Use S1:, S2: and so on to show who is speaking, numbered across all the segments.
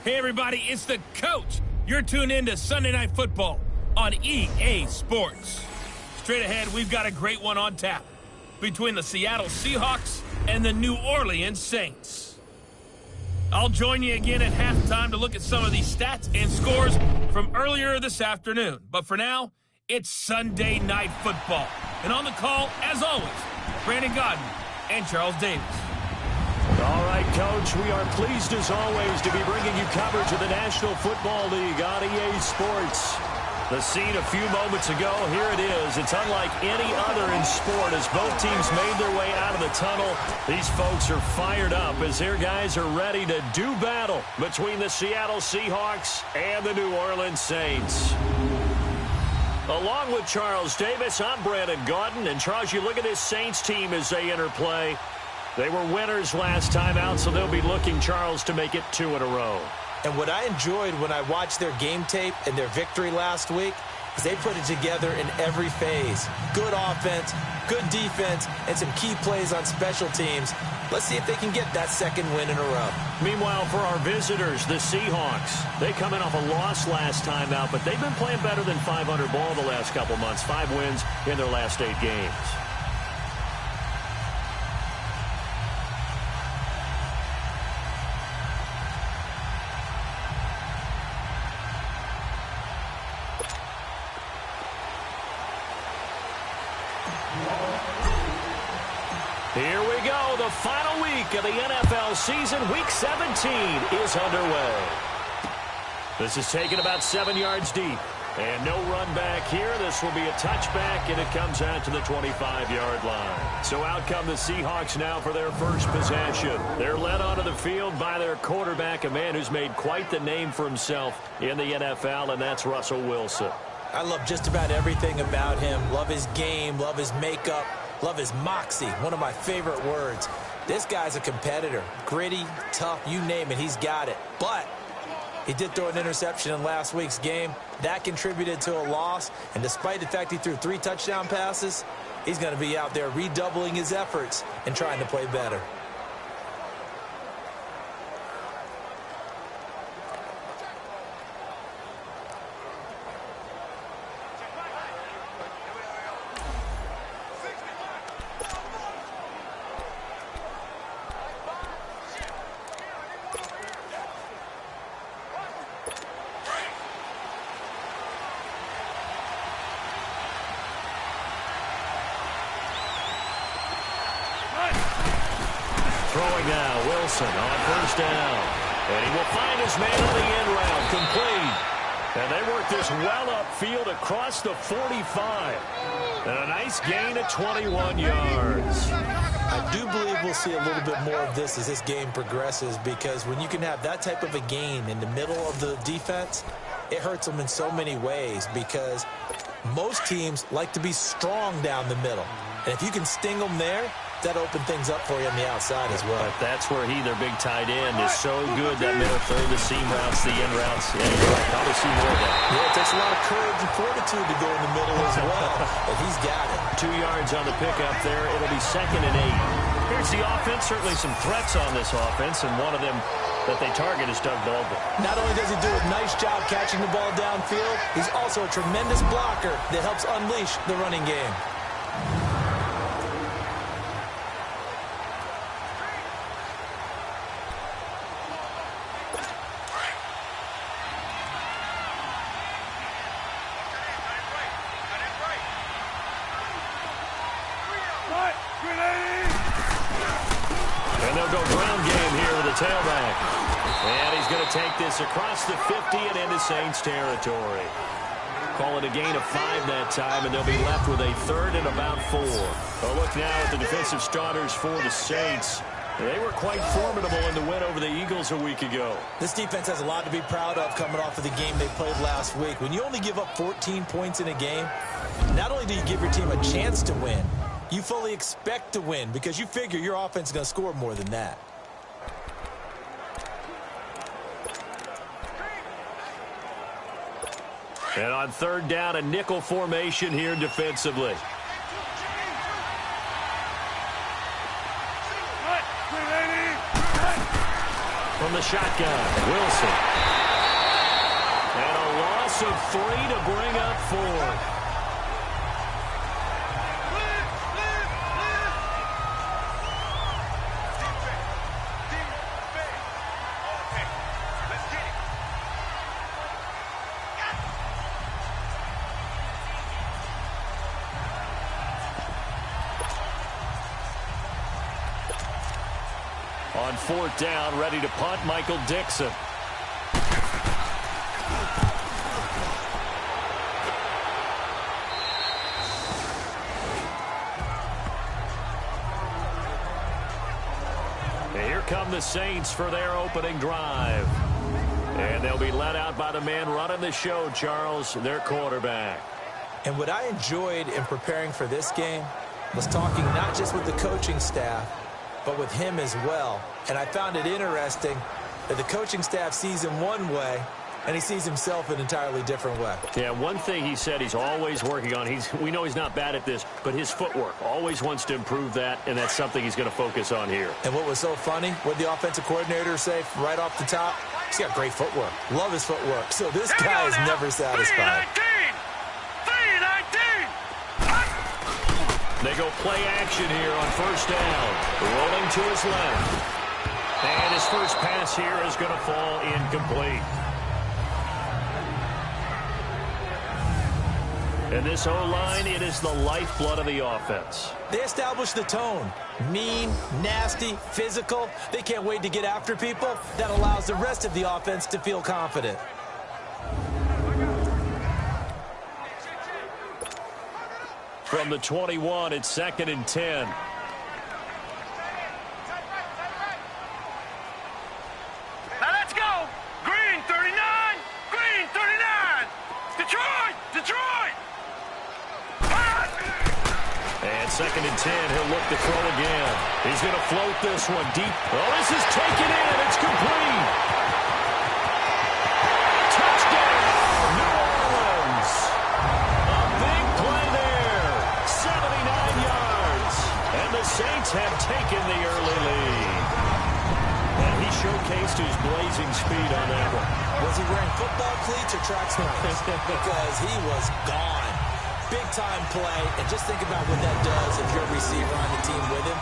S1: Hey everybody, it's the coach. You're tuned in to Sunday Night Football on EA Sports. Straight ahead, we've got a great one on tap between the Seattle Seahawks and the New Orleans Saints. I'll join you again at halftime to look at some of these stats and scores from earlier this afternoon. But for now, it's Sunday Night Football. And on the call, as always, Brandon Godden and Charles Davis.
S2: All right, Coach, we are pleased as always to be bringing you coverage of the National Football League on EA Sports. The scene a few moments ago, here it is. It's unlike any other in sport as both teams made their way out of the tunnel. These folks are fired up as their guys are ready to do battle between the Seattle Seahawks and the New Orleans Saints. Along with Charles Davis, I'm Brandon Godden. And Charles, you look at this Saints team as they enter play. They were winners last time out, so they'll be looking, Charles, to make it 2 in a row.
S3: And what I enjoyed when I watched their game tape and their victory last week is they put it together in every phase. Good offense, good defense, and some key plays on special teams. Let's see if they can get that second win in a row.
S2: Meanwhile, for our visitors, the Seahawks, they come in off a loss last time out, but they've been playing better than 500 ball the last couple months. 5 wins in their last 8 games. Here we go. The final week of the NFL season. Week 17 is underway. This is taken about 7 yards deep. And no run back here. This will be a touchback, and it comes out to the 25-yard line. So out come the Seahawks now for their first possession. They're led onto the field by their quarterback, a man who's made quite the name for himself in the NFL, and that's Russell Wilson.
S3: I love just about everything about him. Love his game, love his makeup. Love his moxie, one of my favorite words. This guy's a competitor. Gritty, tough, you name it, he's got it. But he did throw an interception in last week's game. That contributed to a loss. And despite the fact he threw 3 touchdown passes, he's going to be out there redoubling his efforts and trying to play better.
S2: Throwing now, Wilson on first down. And he will find his man on the end route, complete. And they work this well upfield across the 45. And a nice gain of 21 yards.
S3: I do believe we'll see a little bit more of this as this game progresses, because when you can have that type of a gain in the middle of the defense, it hurts them in so many ways, because most teams like to be strong down the middle. And if you can sting them there, that open things up for you on the outside as well.
S2: But that's where their big tight end, is so good, that middle third, the seam routes, the end routes. Yeah, you're right. Probably see more of that.
S3: Yeah, it takes a lot of courage and fortitude to go in the middle as well. But he's got it.
S2: 2 yards on the pickup there. It'll be 2nd and 8. Here's the offense. Certainly some threats on this offense, and one of them that they target is Doug Baldwin.
S3: Not only does he do a nice job catching the ball downfield, he's also a tremendous blocker that helps unleash the running game.
S2: And they'll go ground game here with the tailback. And he's going to take this across the 50 and into Saints territory. Call it a gain of 5 that time, and they'll be left with a 3rd and about 4. A look now at the defensive starters for the Saints. They were quite formidable in the win over the Eagles a week ago.
S3: This defense has a lot to be proud of coming off of the game they played last week. When you only give up 14 points in a game, not only do you give your team a chance to win, you fully expect to win because you figure your offense is going to score more than that.
S2: And on 3rd down, a nickel formation here defensively. From the the shotgun. Wilson. And a loss of 3 to bring up 4. On 4th down, ready to punt, Michael Dixon. And here come the Saints for their opening drive. And they'll be led out by the man running the show, Charles, their quarterback.
S3: And what I enjoyed in preparing for this game was talking not just with the coaching staff, but with him as well. And I found it interesting that the coaching staff sees him one way, and he sees himself an entirely different way.
S2: Yeah, one thing he said he's always working on, we know he's not bad at this, but his footwork, always wants to improve that, and that's something he's going to focus on here.
S3: And what was so funny, what the offensive coordinator say right off the top? He's got great footwork. Love his footwork. So this guy is never satisfied.
S2: They go play action here on 1st down. Rolling to his left. And his first pass here is going to fall incomplete. And this O-line, it is the lifeblood of the offense.
S3: They establish the tone. Mean, nasty, physical. They can't wait to get after people. That allows the rest of the offense to feel confident.
S2: From the 21, it's 2nd and 10.
S4: Now let's go. Green 39. Green 39. Detroit. Detroit.
S2: And 2nd and 10. He'll look to throw again. He's going to float this one deep. Oh, this is taken in. It's complete. Touchdown, New Orleans. A big play there. 79 yards. And the Saints have taken the early lead. And he showcased his blazing speed on that one.
S3: Was he wearing football cleats or track sneakers? Because he was gone. Big-time play. And just think about what that does if you're a receiver on the team with him.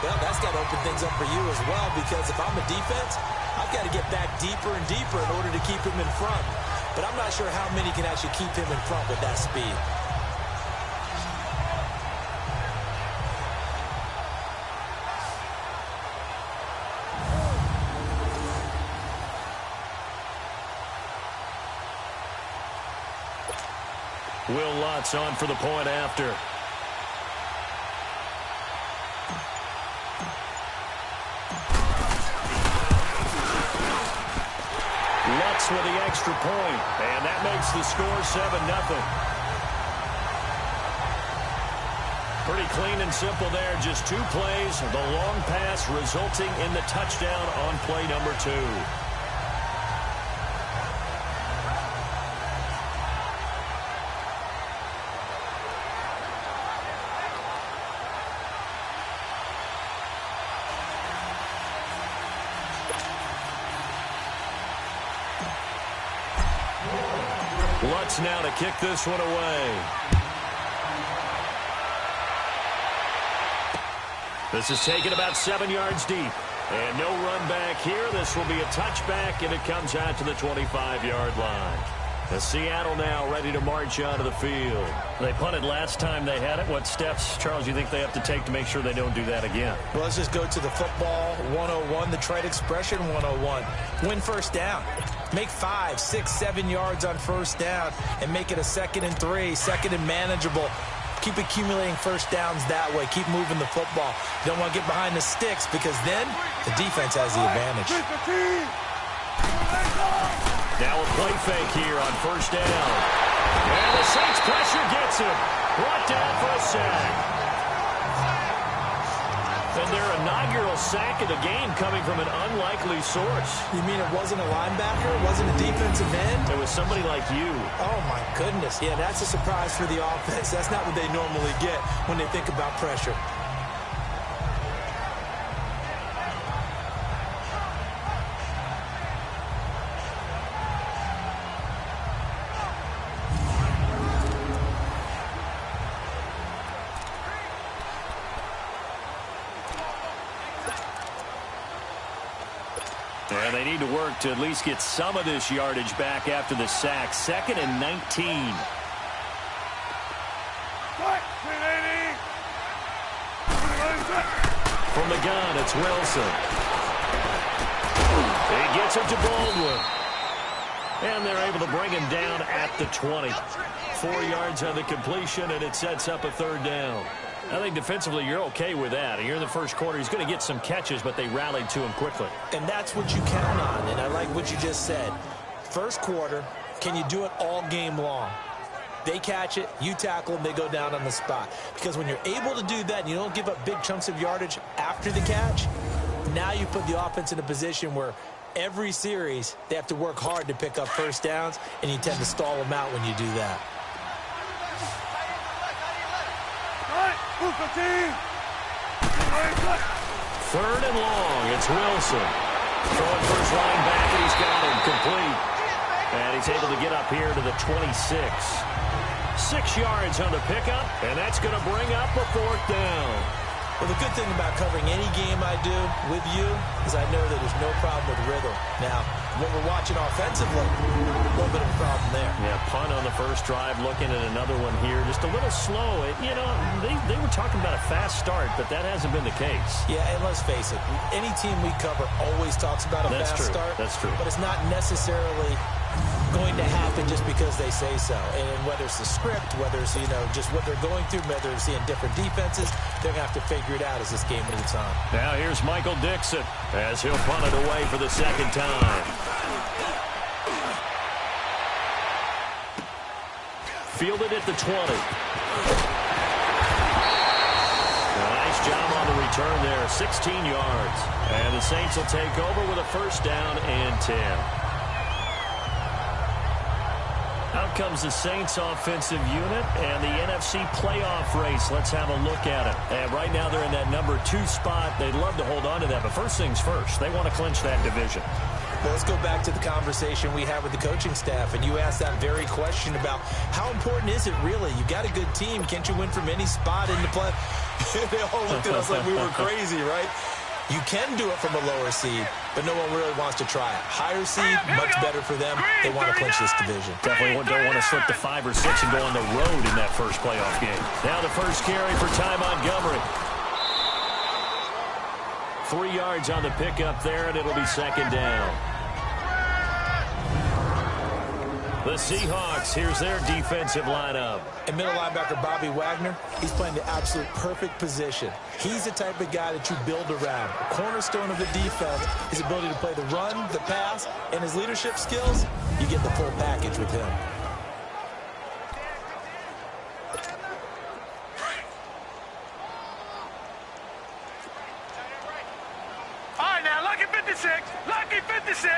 S3: Well, that's got to open things up for you as well, because if I'm a defense, I've got to get back deeper and deeper in order to keep him in front. But I'm not sure how many can actually keep him in front with that speed.
S2: Will Lutz on for the point after. Lutz with the extra point, and that makes the score 7-0. Pretty clean and simple there. Just 2 plays. The long pass resulting in the touchdown on play number 2. Lutz now to kick this one away. This is taken about 7 yards deep. And no run back here. This will be a touchback, and it comes out to the 25-yard line. The Seattle now ready to march onto the field. They punted last time they had it. What steps, Charles, you think they have to take to make sure they don't do that again?
S3: Well, let's just go to the football 101, the trade expression 101. Win first down. Make 5, 6, 7 yards on first down and make it a 2nd and 3, 2nd and manageable. Keep accumulating first downs that way. Keep moving the football. You don't want to get behind the sticks, because then the defense has the advantage.
S2: Now a play fake here on first down. And the Saints pressure gets him. Brought down for a sack. And their inaugural sack of the game coming from an unlikely source.
S3: You mean it wasn't a linebacker? It wasn't a defensive end?
S2: It was somebody like you.
S3: Oh, my goodness. Yeah, that's a surprise for the offense. That's not what they normally get when they think about pressure.
S2: And they need to work to at least get some of this yardage back after the sack. 2nd and 19. From the gun, it's Wilson. He gets it to Baldwin. And they're able to bring him down at the 20. 4 yards on the completion, and it sets up a 3rd down. I think defensively you're okay with that. Here in the first quarter, he's going to get some catches, but they rallied to him quickly.
S3: And that's what you count on, and I like what you just said. First quarter, can you do it all game long? They catch it, you tackle them, they go down on the spot. Because when you're able to do that and you don't give up big chunks of yardage after the catch, now you put the offense in a position where every series they have to work hard to pick up first downs, and you tend to stall them out when you do that.
S2: 3rd and long. It's Wilson. Throwing for his line back, and he's got him complete. And he's able to get up here to the 26. 6 yards on the pickup, and that's going to bring up a 4th down.
S3: Well, the good thing about covering any game I do with you is I know that there's no problem with rhythm. Now, when we're watching offensively, a little bit of a problem there.
S2: Yeah, punt on the first drive, looking at another one here. Just a little slow. They were talking about a fast start, but that hasn't been the case.
S3: Yeah, and let's face it, any team we cover always talks about a fast start.
S2: That's true.
S3: But it's not necessarily going to happen just because they say so. And whether it's the script, whether it's, just what they're going through, whether it's seeing different defenses, they're going to have to figure it out as this game moves on.
S2: Now here's Michael Dixon as he'll punt it away for the 2nd time. Fielded at the 20. Nice job on the return there, 16 yards. And the Saints will take over with a 1st down and 10. Out comes the Saints offensive unit and the NFC playoff race. Let's have a look at it. And right now they're in that number 2 spot. They'd love to hold on to that, but first things first, they want to clinch that division.
S3: Well, let's go back to the conversation we had with the coaching staff, and you asked that very question about how important is it really? You got a good team. Can't you win from any spot in the play? They all looked at us like we were crazy, right? You can do it from a lower seed, but no one really wants to try it. Higher seed, much better for them. They want to clinch this division.
S2: Definitely don't want to slip to 5 or 6 and go on the road in that first playoff game. Now the first carry for Ty Montgomery. 3 yards on the pickup there, and it'll be 2nd down. The Seahawks, here's their defensive lineup.
S3: And middle linebacker Bobby Wagner, he's playing the absolute perfect position. He's the type of guy that you build around. The cornerstone of the defense, his ability to play the run, the pass, and his leadership skills. You get the full package with him.
S4: All right, now, lucky 56. Lucky 56.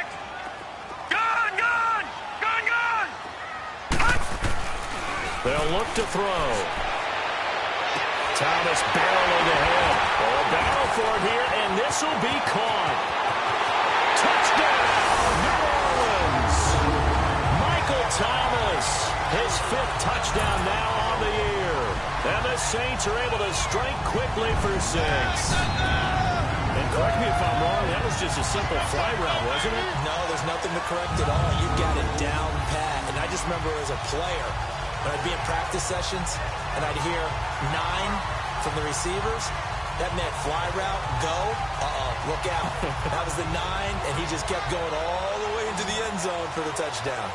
S4: Gone, gone. Gone, gone.
S2: They'll look to throw. Thomas barreling ahead. They'll battle for it here, and this will be caught. Touchdown, New Orleans. Michael Thomas, his 5th touchdown now on the year. And the Saints are able to strike quickly for 6. And correct me if I'm wrong, that was just a simple fly route, wasn't it?
S3: No, there's nothing to correct at all. You got it down pat. And I just remember as a player, when I'd be in practice sessions and I'd hear 9 from the receivers, that meant fly route, go, look out. That was the 9, and he just kept going all the way into the end zone for the touchdown.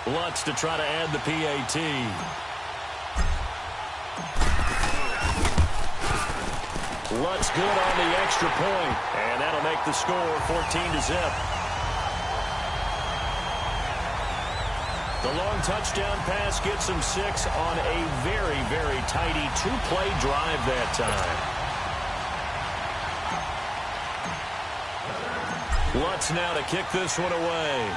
S2: Lutz to try to add the PAT. Lutz good on the extra point, and that'll make the score 14-0. The long touchdown pass gets him 6 on a very, very tidy 2-play drive that time. Lutz now to kick this one away.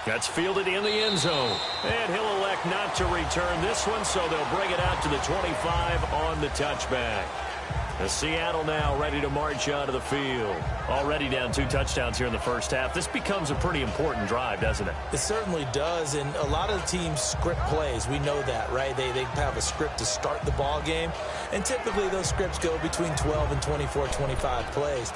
S2: That's fielded in the end zone. And he'll elect not to return this one, so they'll bring it out to the 25 on the touchback. The Seattle now ready to march onto the field. Already down 2 touchdowns here in the first half. This becomes a pretty important drive, doesn't it?
S3: It certainly does, and a lot of the teams script plays. We know that, right? They have a script to start the ball game, and typically those scripts go between 12 and 24, 25 plays.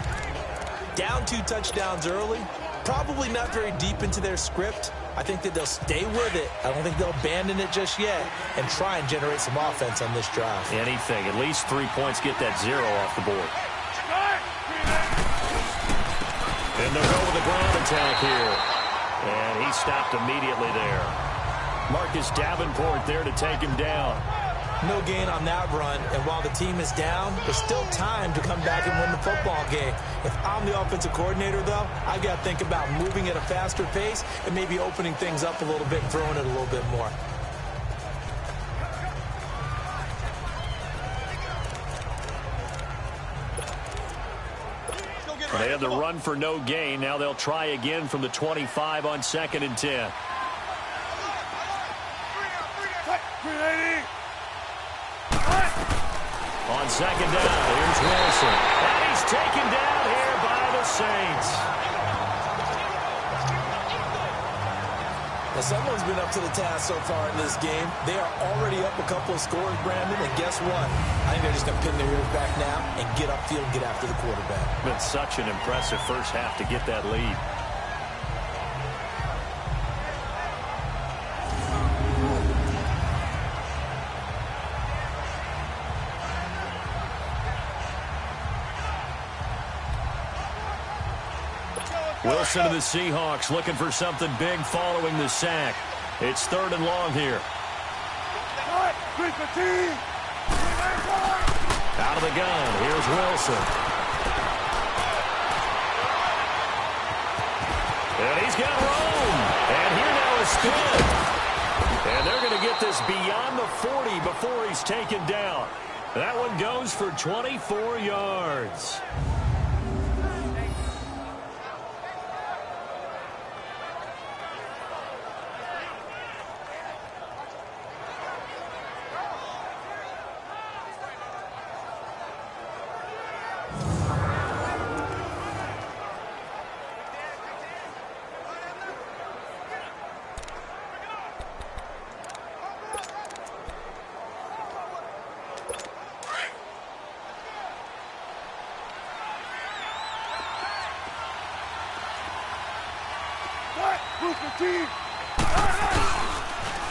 S3: Down 2 touchdowns early, probably not very deep into their script. I think that they'll stay with it. I don't think they'll abandon it just yet and try and generate some offense on this drive.
S2: Anything. At least 3 points, get that 0 off the board. And they'll go with the ground attack here. And he stopped immediately there. Marcus Davenport there to take him down.
S3: No gain on that run, and while the team is down, there's still time to come back and win the football game. If I'm the offensive coordinator, though, I've got to think about moving at a faster pace and maybe opening things up a little bit and throwing it a little bit more.
S2: They had the run for no gain. Now they'll try again from the 25 on 2nd and 10. On 2nd down, here's Wilson. And he's taken down here by the Saints.
S3: Now, someone's been up to the task so far in this game. They are already up a couple of scores, Brandon, and guess what? I think they're just going to pin their ears back now and get upfield and get after the quarterback.
S2: Been such an impressive first half to get that lead. Wilson to the Seahawks looking for something big following the sack. It's 3rd and long here. Out of the gun. Here's Wilson. And he's got room. And here now is spin. And they're going to get this beyond the 40 before he's taken down. That one goes for 24 yards.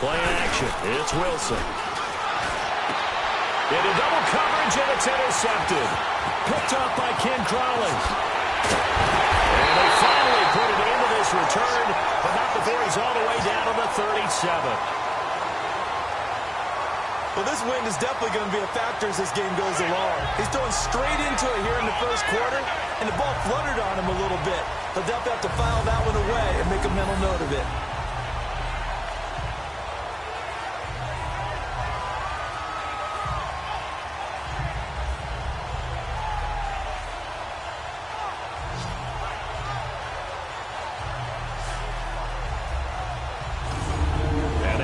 S2: Play action. It's Wilson. Into double coverage, and it's intercepted. Picked up by Ken Crawley. And they finally put it into this return, but not before he's all the way down to the 37.
S3: Well, this wind is definitely going to be a factor as this game goes along. He's throwing straight into it here in the first quarter, and the ball fluttered on him a little bit. He'll definitely have to file that one away and make a mental note of it.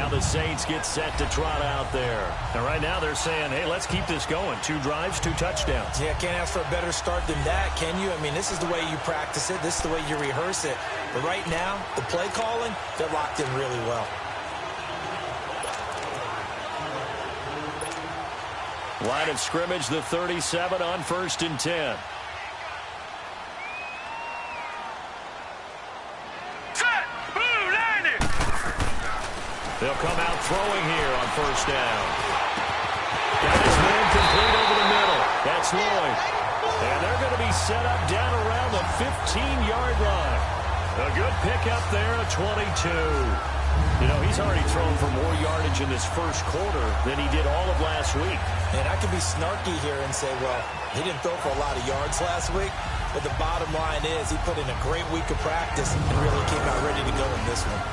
S2: The Saints get set to trot out there. And right now they're saying, hey, let's keep this going. 2 drives, 2 touchdowns.
S3: Yeah, can't ask for a better start than that, can you? I mean, this is the way you practice it. This is the way you rehearse it. But right now, the play calling, they're locked in really well.
S2: Line of scrimmage, the 37 on 1st and 10. They'll come out throwing here on 1st down. Got his man complete over the middle. That's Lloyd. And they're going to be set up down around the 15-yard line. A good pickup there, a 22. You know, he's already thrown for more yardage in this first quarter than he did all of last week.
S3: And I could be snarky here and say, well, he didn't throw for a lot of yards last week. But the bottom line is he put in a great week of practice and really came out ready to go in this one.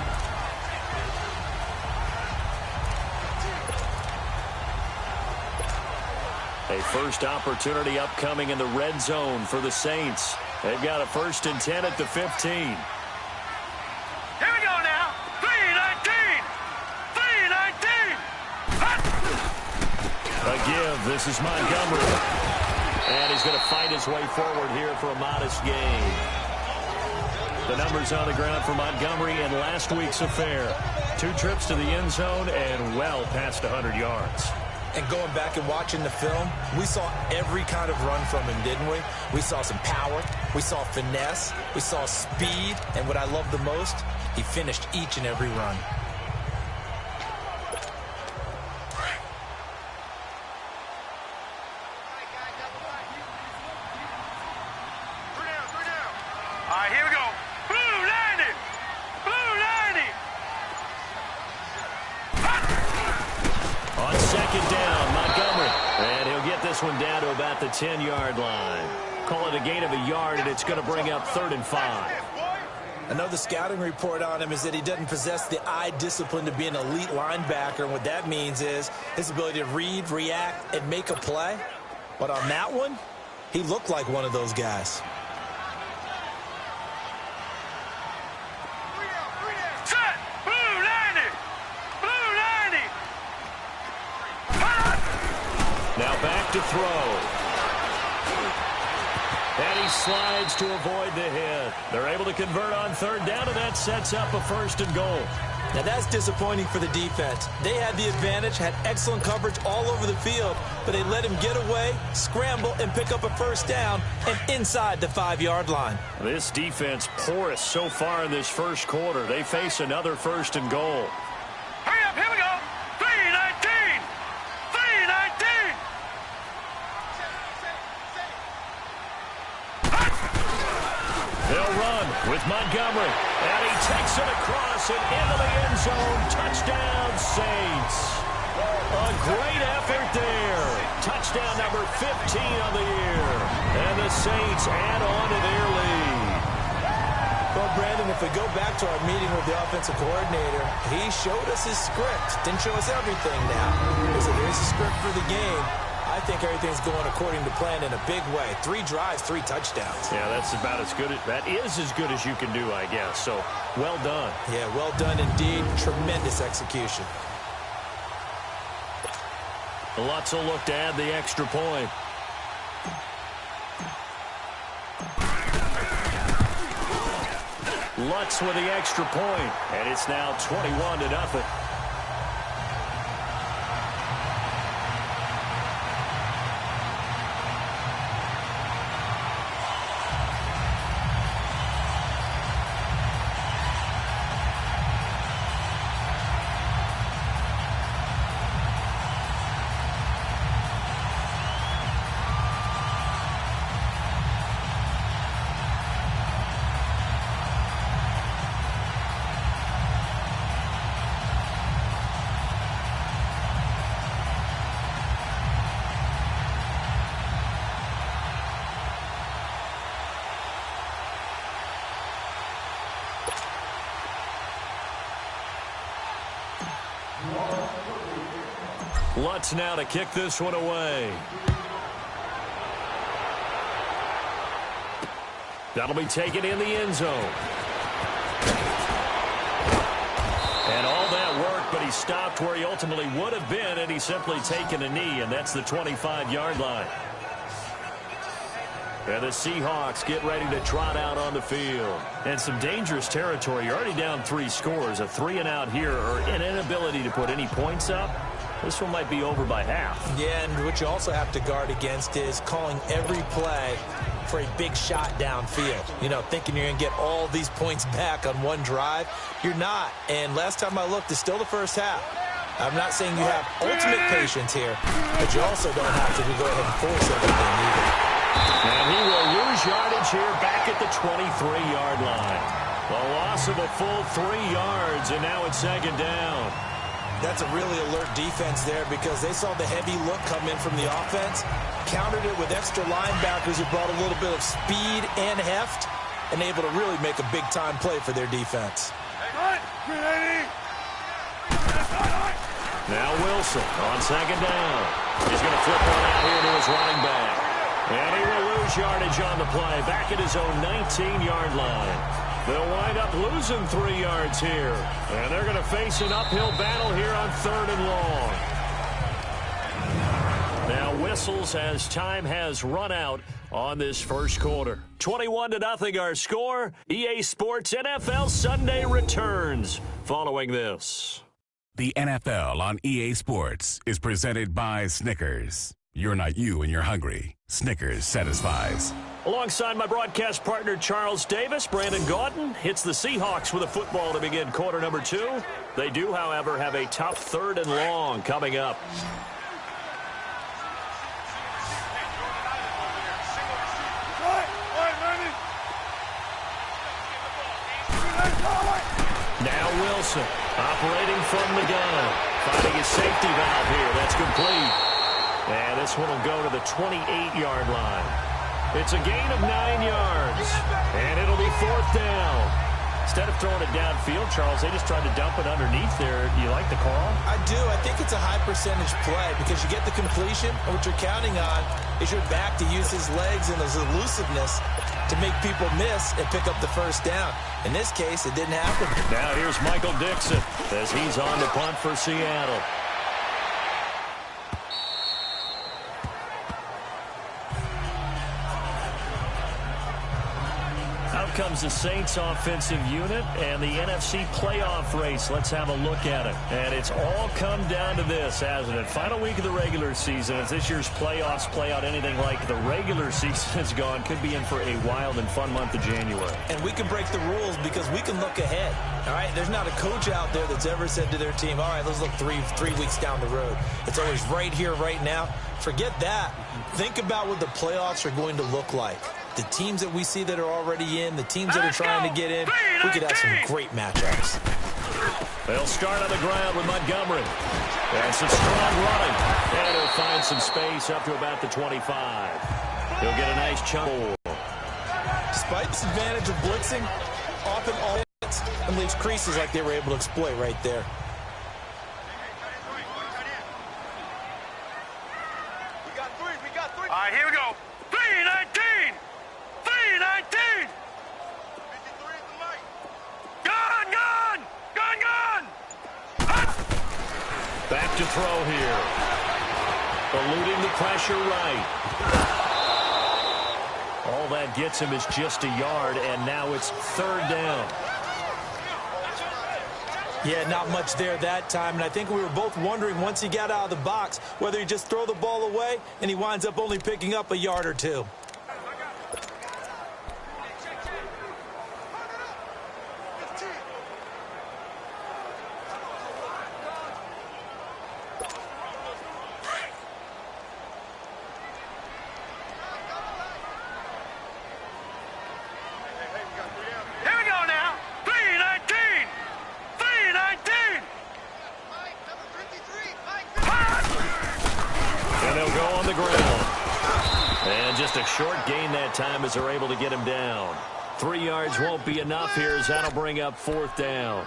S2: A first opportunity upcoming in the red zone for the Saints. They've got a 1st and 10 at the 15.
S4: Here we go now.
S2: give. This is Montgomery. And he's going to fight his way forward here for a modest gain. The numbers on the ground for Montgomery in last week's affair. 2 trips to the end zone and well past 100 yards.
S3: And going back and watching the film, we saw every kind of run from him, didn't we? We saw some power, we saw finesse, we saw speed, and what I love the most, he finished each and every run.
S4: All right, here we go. Blue 90! Blue 90!
S2: On second down, Montgomery. And he'll get this one down to about the 10-yard line. Call it a gain of a yard, and it's going to bring up 3rd and 5.
S3: Another scouting report on him is that he doesn't possess the eye discipline to be an elite linebacker. And what that means is his ability to read, react, and make a play. But on that one, he looked like one of those guys.
S4: Set! Blue 90! Blue 90!
S2: Now back to throw. And he slides to avoid the hit. They're able to convert on 3rd down, and that sets up a 1st and goal.
S3: Now that's disappointing for the defense. They had the advantage, had excellent coverage all over the field, but they let him get away, scramble, and pick up a 1st down and inside the 5-yard line.
S2: This defense porous so far in this first quarter. They face another 1st and goal.
S4: Hurry up, here we go! 319! 319!
S2: They'll run with Montgomery, and he takes it across and into the end zone. Touchdown, Saints. A great effort there. Touchdown number 15 on the year. And the Saints add on to their lead.
S3: Well, Brandon, if we go back to our meeting with the offensive coordinator, he showed us his script. Didn't show us everything now. He said, here's the script for the game. I think everything's going according to plan in a big way. 3 drives, 3 touchdowns.
S2: Yeah, that's about as good. That is as good as you can do, I guess. So, well done.
S3: Yeah, well done indeed. Tremendous execution.
S2: Lutz will look to add the extra point. Lutz with the extra point, and it's now 21-0. Lutz now to kick this one away. That'll be taken in the end zone. And all that work, but he stopped where he ultimately would have been, and he's simply taken a knee, and that's the 25-yard line. And the Seahawks get ready to trot out on the field. And some dangerous territory. You're already down 3 scores. A 3-and-out here, or an inability to put any points up. This one might be over by half. Yeah, and what you also have to guard against is calling every play for a big shot downfield. You know, thinking you're going to get all these points back on one drive. You're not. And last time I looked, it's still the first half. I'm not saying you have ultimate patience here, but you also don't have to go ahead and force everything either. And he will lose yardage here back at the 23-yard line. The loss of a full 3 yards, and now it's 2nd down. That's a really alert defense there because they saw the heavy look come in from the offense, countered it with extra linebackers who brought a little bit of speed and heft, and able to really make a big-time play for their defense. Now Wilson on 2nd down. He's going to flip one out here to his running back. And he will lose yardage on the play, back at his own 19-yard line. They'll wind up losing 3 yards here. And they're going to face an uphill battle here on 3rd and long. whistles as time has run out on this first quarter. 21-0 our score. EA Sports NFL Sunday returns following this.
S5: The NFL on EA Sports is presented by Snickers. You're not you when you're hungry. Snickers satisfies.
S2: Alongside my broadcast partner, Charles Davis, Brandon Gaudin hits the Seahawks with a football to begin quarter number 2. They do, however, have a tough 3rd and long coming up. Now Wilson, operating from the gun, finding his safety valve here. That's complete. And this one will go to the 28-yard line. It's a gain of 9 yards, and it'll be 4th down. Instead of throwing it downfield, Charles, they just tried to dump it underneath there. Do you like the call?
S3: I do. I think it's a high percentage play because you get the completion, and what you're counting on is your back to use his legs and his elusiveness to make people miss and pick up the first down. In this case, it didn't happen.
S2: Now here's Michael Dixon as he's on to punt for Seattle. Out comes the Saints offensive unit and the NFC playoff race. Let's have a look at it. And it's all come down to this, hasn't it? Final week of the regular season. As this year's playoffs play out anything like the regular season has gone, could be in for a wild and fun month of January.
S3: And we can break the rules because we can look ahead. All right, there's not a coach out there that's ever said to their team, all right, let's look three weeks down the road. It's always right here, right now. Forget that. Think about what the playoffs are going to look like. The teams that we see that are already in, the teams that are trying to get in, we could have some great matchups.
S2: They'll start on the ground with Montgomery. And some strong running. And he'll find some space up to about the 25. He'll get a nice chunk.
S3: Despite this advantage of blitzing, often all hits and leaves creases like they were able to exploit right there.
S4: All right, here we go. 3-19! 3-19! Gun, gun! Gun, gun!
S2: Back to throw here. Eluding the pressure right. All that gets him is just a yard, and now it's 3rd down.
S3: Yeah, not much there that time, and I think we were both wondering once he got out of the box whether he just throw the ball away and he winds up only picking up a yard or 2.
S2: Short gain that time as they're able to get him down. 3 yards won't be enough here as that'll bring up 4th down.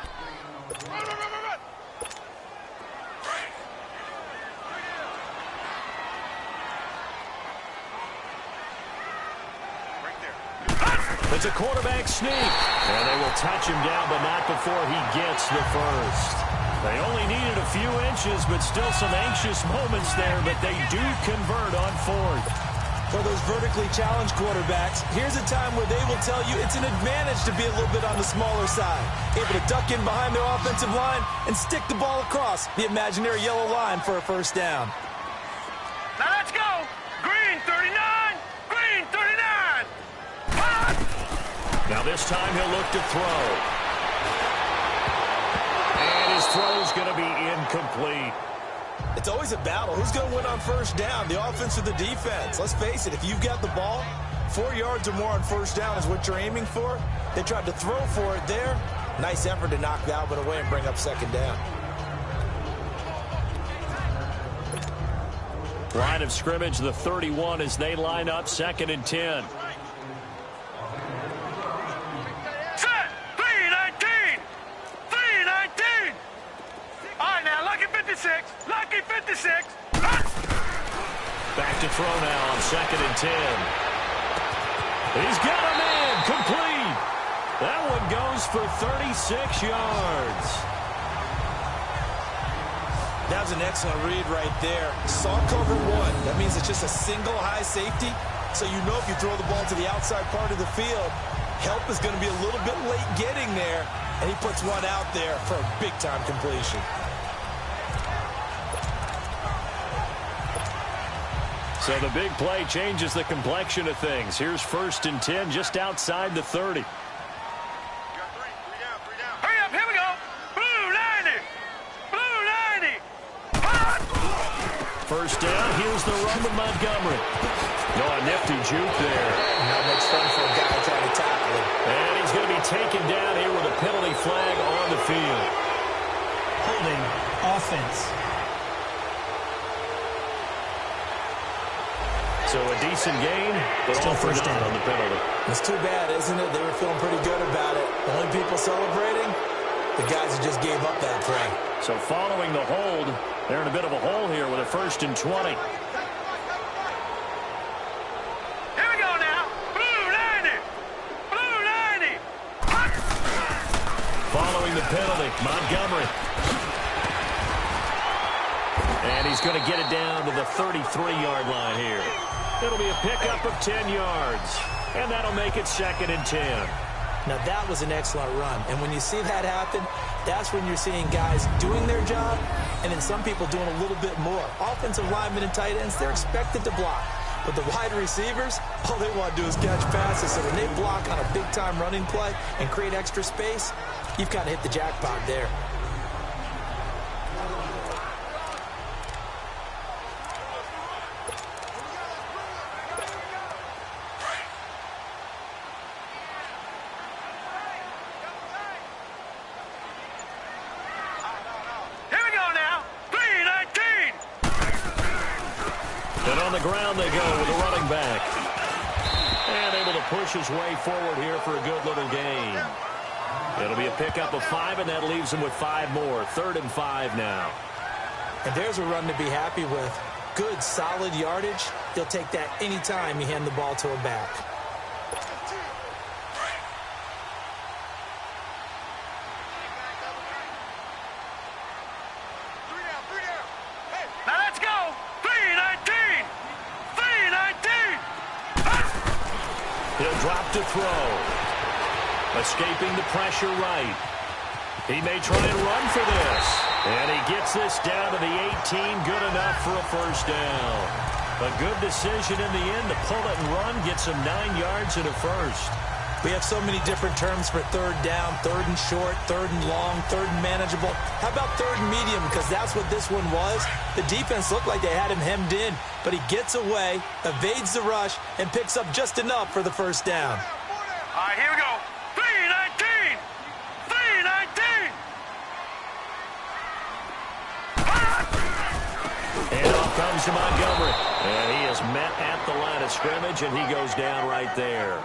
S2: It's a quarterback sneak. And they will touch him down, but not before he gets the first. They only needed a few inches, but still some anxious moments there, but they do convert on 4th.
S3: For those vertically challenged quarterbacks, here's a time where they will tell you it's an advantage to be a little bit on the smaller side. Able to duck in behind their offensive line and stick the ball across the imaginary yellow line for a first down.
S4: Now let's go! Green 39! Green 39! Hot!
S2: Now this time he'll look to throw. And his throw's going to be incomplete.
S3: It's always a battle. Who's going to win on first down, the offense or the defense? Let's face it, if you've got the ball, 4 yards or more on first down is what you're aiming for. They tried to throw for it there. Nice effort to knock that one away and bring up 2nd down.
S2: Line of scrimmage, the 31, as they line up 2nd and 10.
S4: Set! 3-19! 3-19! All right, now, lucky 56. Lucky 56.
S2: Back to throw now on 2nd and 10. He's got a man, complete. That one goes for 36 yards.
S3: That was an excellent read right there. Saw cover one. That means it's just a single high safety. So you know if you throw the ball to the outside part of the field, help is going to be a little bit late getting there. And he puts one out there for a big-time completion.
S2: So the big play changes the complexion of things. Here's 1st and 10 just outside the 30.
S4: Hurry up, here we go. Blue 90. Blue 90.
S2: First down, here's the run with Montgomery. No, a nifty juke there.
S3: Not much fun for a guy trying to tackle him.
S2: And he's going to be taken down here with a penalty flag on the field.
S6: Holding offense.
S2: So a decent gain, but
S6: Still
S2: all for
S6: first
S2: naught
S6: down
S2: on the penalty.
S3: It's too bad, isn't it? They were feeling pretty good about it. The only people celebrating, the guys who just gave up that play.
S2: So following the hold, they're in a bit of a hole here with a 1st and 20.
S4: Here we go now. Blue 90. Blue 90.
S2: Following the penalty, Montgomery. And he's going to get it down to the 33-yard line here. It'll be a pickup of 10 yards. And that'll make it 2nd and 10.
S3: Now, that was an excellent run. And when you see that happen, that's when you're seeing guys doing their job and then some people doing a little bit more. Offensive linemen and tight ends, they're expected to block. But the wide receivers, all they want to do is catch passes. So when they block on a big-time running play and create extra space, you've got to hit the jackpot there.
S2: And on the ground they go with the running back. And able to push his way forward here for a good little gain. It'll be a pickup of 5, and that leaves him with 5 more. 3rd and 5 now.
S3: And there's a run to be happy with. Good, solid yardage. He'll take that anytime you hand the ball to a back.
S4: Now let's go. 319. 319.
S2: He'll drop to throw. Escaping the pressure right. He may try and run for this. And he gets this down to the 18. Good enough for a 1st down. A good decision in the end to pull it and run. Gets him 9 yards and a 1st.
S3: We have so many different terms for 3rd down, 3rd and short, 3rd and long, 3rd and manageable. How about 3rd and medium? Because that's what this one was. The defense looked like they had him hemmed in, but he gets away, evades the rush, and picks up just enough for the 1st down.
S4: All right, here we go. 319. 319.
S2: And off comes to Montgomery. And he is met at the line of scrimmage, and he goes down right there.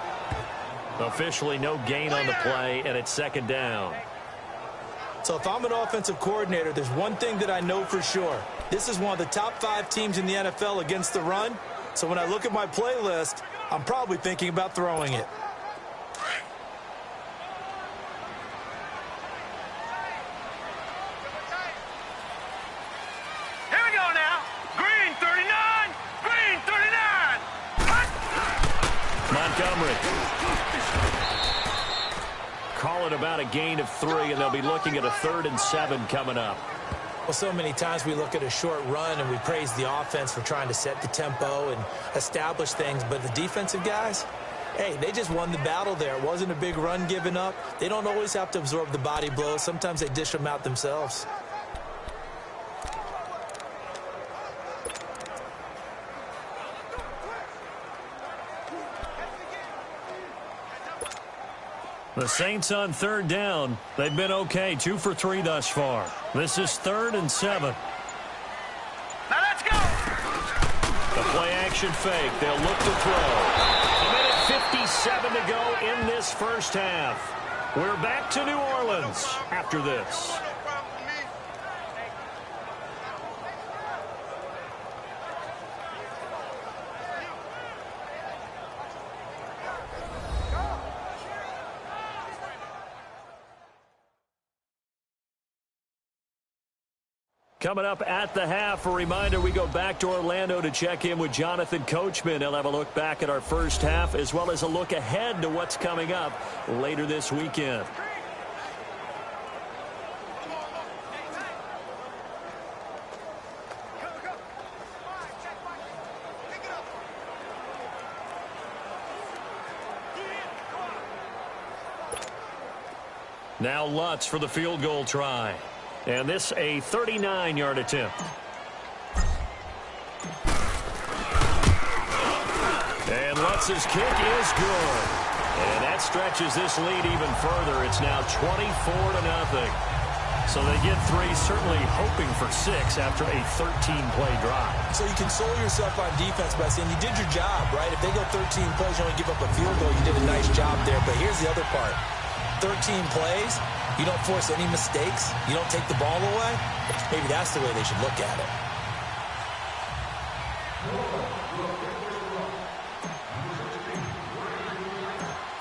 S2: Officially no gain on the play, and it's 2nd down.
S3: So if I'm an offensive coordinator, there's one thing that I know for sure. This is one of the top 5 teams in the NFL against the run. So when I look at my playlist, I'm probably thinking about throwing it.
S4: Here we go now. Green 39. Green 39.
S2: Montgomery. Call it about a gain of 3, and they'll be looking at a 3rd and 7 coming up.
S3: Well, so many times we look at a short run and we praise the offense for trying to set the tempo and establish things, but the defensive guys, hey, they just won the battle there. It wasn't a big run given up. They don't always have to absorb the body blows. Sometimes they dish them out themselves.
S2: The Saints on 3rd down. They've been okay, 2 for 3 thus far. This is 3rd and 7.
S4: Now let's go.
S2: The play-action fake. They'll look to throw. A minute 57 to go in this 1st half. We're back to New Orleans after this. Coming up at the half, a reminder, we go back to Orlando to check in with Jonathan Coachman. He'll have a look back at our first half as well as a look ahead to what's coming up later this weekend. Now Lutz for the field goal try. And this a 39-yard attempt. And Lutz's kick is good. And that stretches this lead even further. It's now 24-0. So they get 3, certainly hoping for 6 after a 13-play drive.
S3: So you console yourself on defense by saying you did your job, right? If they go 13 plays, you only give up a field goal, you did a nice job there. But here's the other part. 13 plays, you don't force any mistakes, you don't take the ball away. Maybe that's the way they should look at it.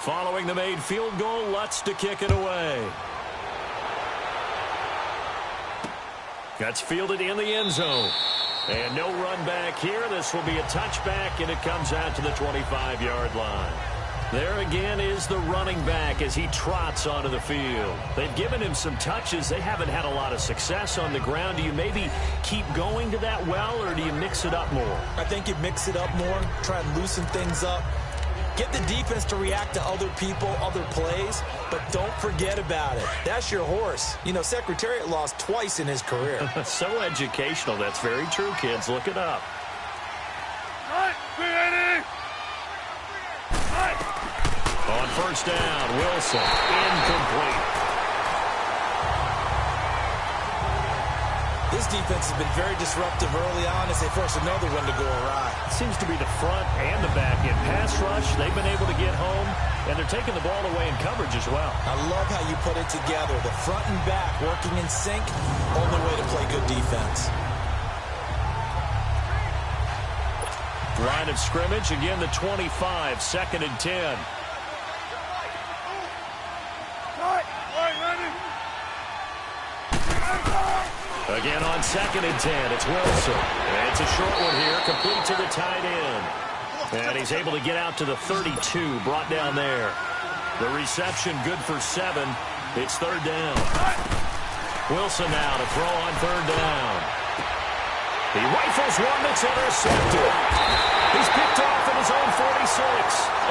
S2: Following the made field goal, Lutz to kick it away. That's fielded in the end zone. And no run back here. This will be a touchback, and it comes out to the 25-yard line. There again is the running back as he trots onto the field. They've given him some touches. They haven't had a lot of success on the ground. Do you maybe keep going to that well, or do you mix it up more?
S3: I think you mix it up more, try and loosen things up. Get the defense to react to other people, other plays, but don't forget about it. That's your horse. You know, Secretariat lost twice in his career.
S2: So educational. That's very true, kids. Look it up. On first down, Wilson, incomplete.
S3: This defense has been very disruptive early on as they force another one to go awry.
S2: Seems to be the front and the back end. Pass rush, they've been able to get home, and they're taking the ball away in coverage as well.
S3: I love how you put it together. The front and back working in sync, only way to play good defense.
S2: Line of scrimmage, again the 25, 2nd and 10. Again on 2nd and 10, it's Wilson. And it's a short one here, complete to the tight end. And he's able to get out to the 32, brought down there. The reception good for 7. It's 3rd down. Wilson now to throw on 3rd down. He rifles one that's intercepted. He's picked off at his own 46.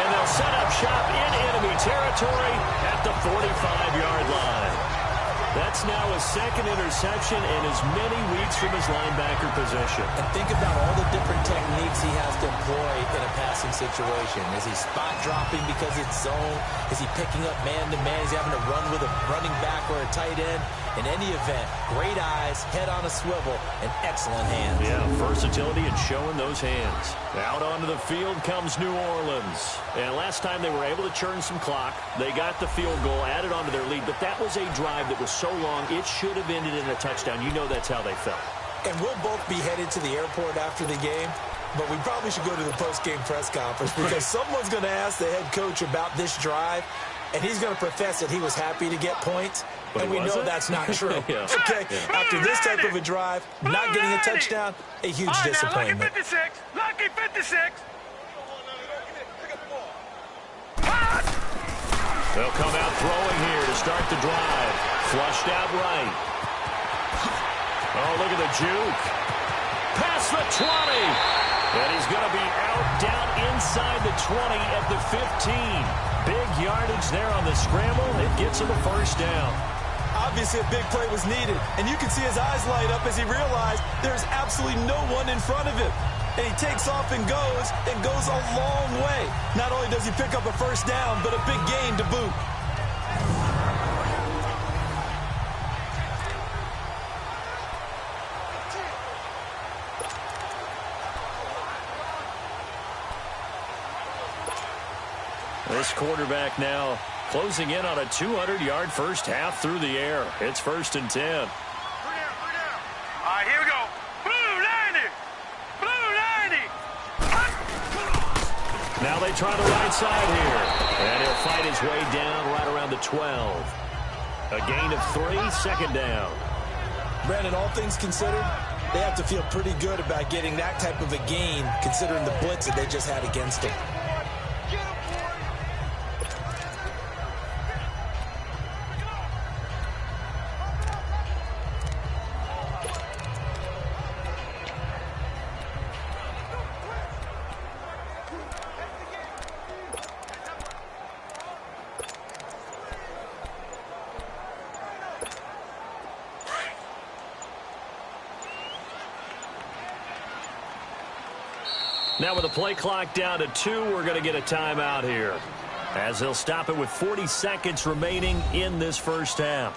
S2: And they'll set up shop in enemy territory at the 45-yard line. That's now his 2nd interception in as many weeks from his linebacker position.
S3: And think about all the different techniques he has to employ in a passing situation. Is he spot dropping because it's zone? Is he picking up man-to-man? Is he having to run with a running back or a tight end? In any event, great eyes, head on a swivel, and excellent hands.
S2: Yeah, versatility and showing those hands. Out onto the field comes New Orleans. And last time they were able to churn some clock. They got the field goal, added onto their lead, but that was a drive that was so long, it should have ended in a touchdown. You know that's how they felt.
S3: And we'll both be headed to the airport after the game, but we probably should go to the post-game press conference because someone's going to ask the head coach about this drive, and he's going to profess that he was happy to get points, but and we know that's not true.
S2: Yeah.
S3: Okay, after this type of a drive, not getting a touchdown, a huge disappointment.
S4: Lucky 56, lucky 56.
S2: They'll come out throwing here to start the drive. Flushed out right. Oh, look at the juke. Past the 20. And he's going to be out down inside the 20 at the 15. Big yardage there on the scramble. It gets him a first down.
S3: Obviously, a big play was needed. And you can see his eyes light up as he realized there's absolutely no one in front of him. And he takes off and goes a long way. Not only does he pick up a first down, but a big gain to boot.
S2: This quarterback now closing in on a 200-yard first half through the air. It's 1st and 10.
S4: All right, here we go. Blue 90. Blue 90.
S2: Now they try the right side here. And he'll fight his way down right around the 12. A gain of 3, 2nd down.
S3: Brandon, all things considered, they have to feel pretty good about getting that type of a gain considering the blitz that they just had against them.
S2: Now with the play clock down to 2, we're going to get a timeout here, as they'll stop it with 40 seconds remaining in this first half.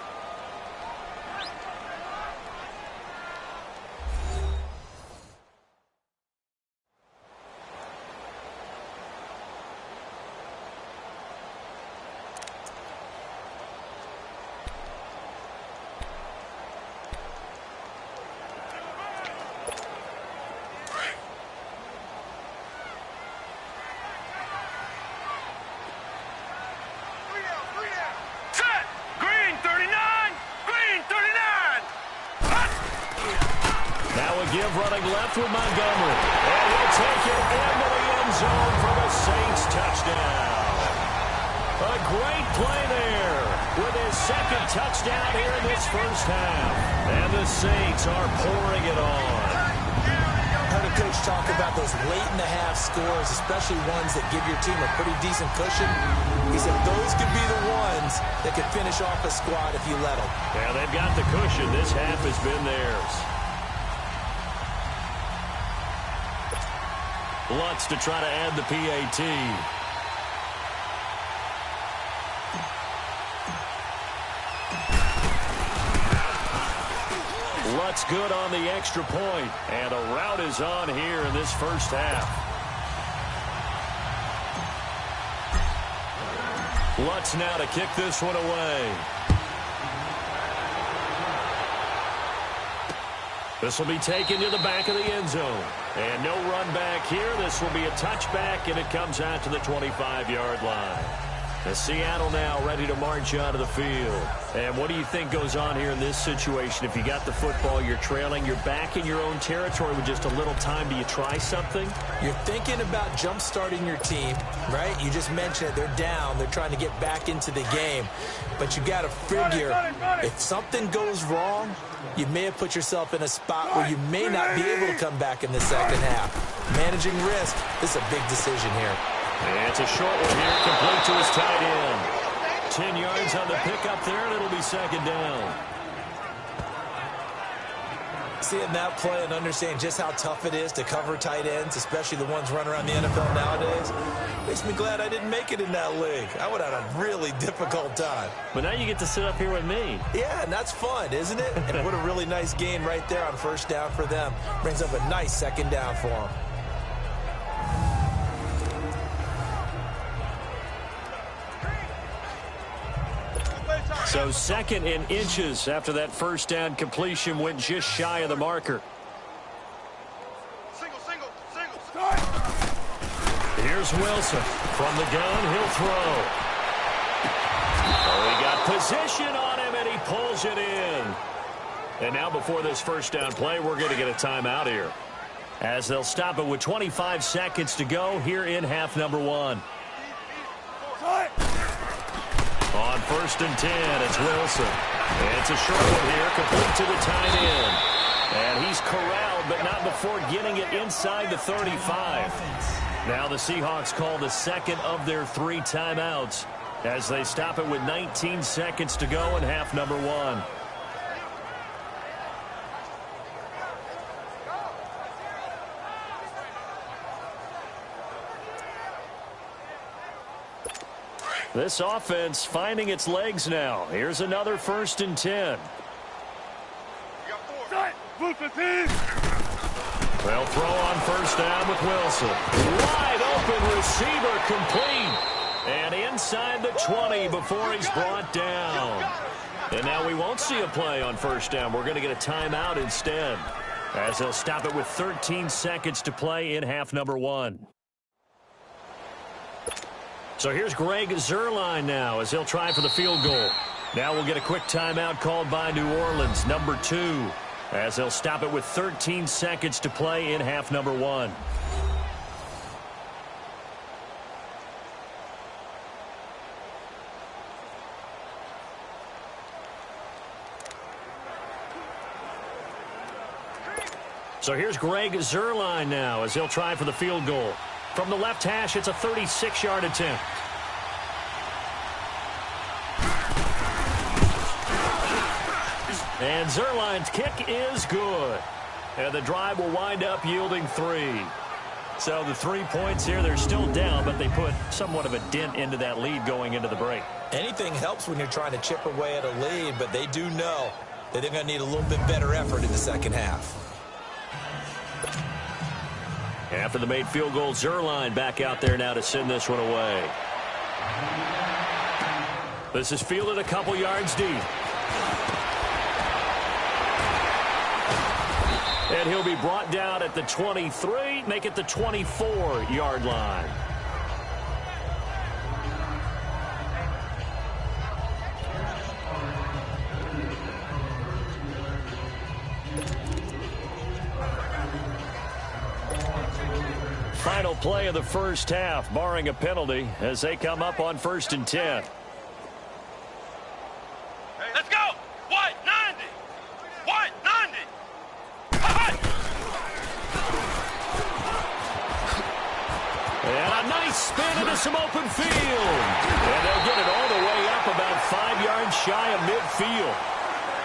S2: Running left with Montgomery. And he'll take it into the end zone for the Saints touchdown. A great play there with his second touchdown here in this first half. And the Saints are pouring it on.
S3: I heard a coach talk about those late-in-the-half scores, especially ones that give your team a pretty decent cushion. He said those could be the ones that could finish off a squad if you let them.
S2: Yeah, they've got the cushion. This half has been theirs. Lutz to try to add the PAT. Lutz good on the extra point, and a rout is on here in this first half. Lutz now to kick this one away. This will be taken to the back of the end zone. And no run back here. This will be a touchback, and it comes out to the 25-yard line. The Seattle now ready to march onto the field. And what do you think goes on here in this situation? If you got the football, you're trailing, you're back in your own territory with just a little time. Do you try something?
S3: You're thinking about jump-starting your team, right? You just mentioned it. They're down. They're trying to get back into the game. But you got to figure, if something goes wrong, you may have put yourself in a spot where you may not be able to come back in the second half. Managing risk, this is a big decision here.
S2: And it's a short one here, complete to his tight end. 10 yards on the pickup there, and it'll be second down.
S3: Seeing that play and understanding just how tough it is to cover tight ends, especially the ones running around the NFL nowadays, makes me glad I didn't make it in that league. I would have had a really difficult time.
S2: But now you get to sit up here with me.
S3: Yeah, and that's fun, isn't it? And what a really nice gain right there on first down for them. Brings up a nice second down for them.
S2: So second in inches after that first down completion went just shy of the marker. Here's Wilson. From the gun, he'll throw. Oh, he got position on him, and he pulls it in. And now before this first down play, we're going to get a timeout here, as they'll stop it with 25 seconds to go here in half number 1. On first and 10, it's Wilson. And it's a short one here, complete to the tight end. And he's corralled, but not before getting it inside the 35. Now the Seahawks call the second of their 3 timeouts, as they stop it with 19 seconds to go in half number 1. This offense finding its legs now. Here's another first and 10. They'll throw on first down with Wilson. Wide open receiver, complete. And inside the 20 before he's brought down. And now we won't see a play on first down. We're going to get a timeout instead, as they'll stop it with 13 seconds to play in half number 1. So here's Greg Zuerlein now, as he'll try for the field goal. Now we'll get a quick timeout called by New Orleans, number 2, as they'll stop it with 13 seconds to play in half number 1. So here's Greg Zuerlein now as he'll try for the field goal. From the left hash, it's a 36-yard attempt. And Zuerlein's kick is good. And the drive will wind up yielding 3. So the 3 points here, they're still down, but they put somewhat of a dent into that lead going into the break.
S3: Anything helps when you're trying to chip away at a lead, but they do know that they're going to need a little bit better effort in the second half.
S2: After the made field goal, Zuerlein back out there now to send this one away. This is fielded a couple yards deep. And he'll be brought down at the 23, make it the 24-yard line. Final play of the first half, barring a penalty, as they come up on 1st and 10.
S4: Let's go! 190! 190!
S2: And a nice spin into some open field. And they'll get it all the way up about 5 yards shy of midfield.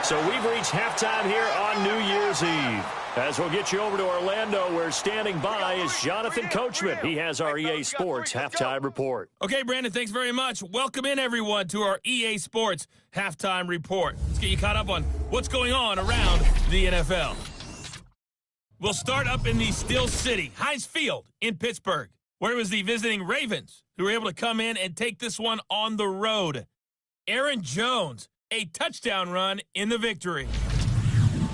S2: So we've reached halftime here on New Year's Eve. As we'll get you over to Orlando, where standing by is Jonathan Coachman. He has our EA Sports halftime report.
S1: Okay, Brandon, thanks very much. Welcome in, everyone, to our EA Sports halftime report. Let's get you caught up on what's going on around the NFL. We'll start up in the Steel City, Heinz Field in Pittsburgh, where it was the visiting Ravens who were able to come in and take this one on the road. Aaron Jones, a touchdown run in the victory.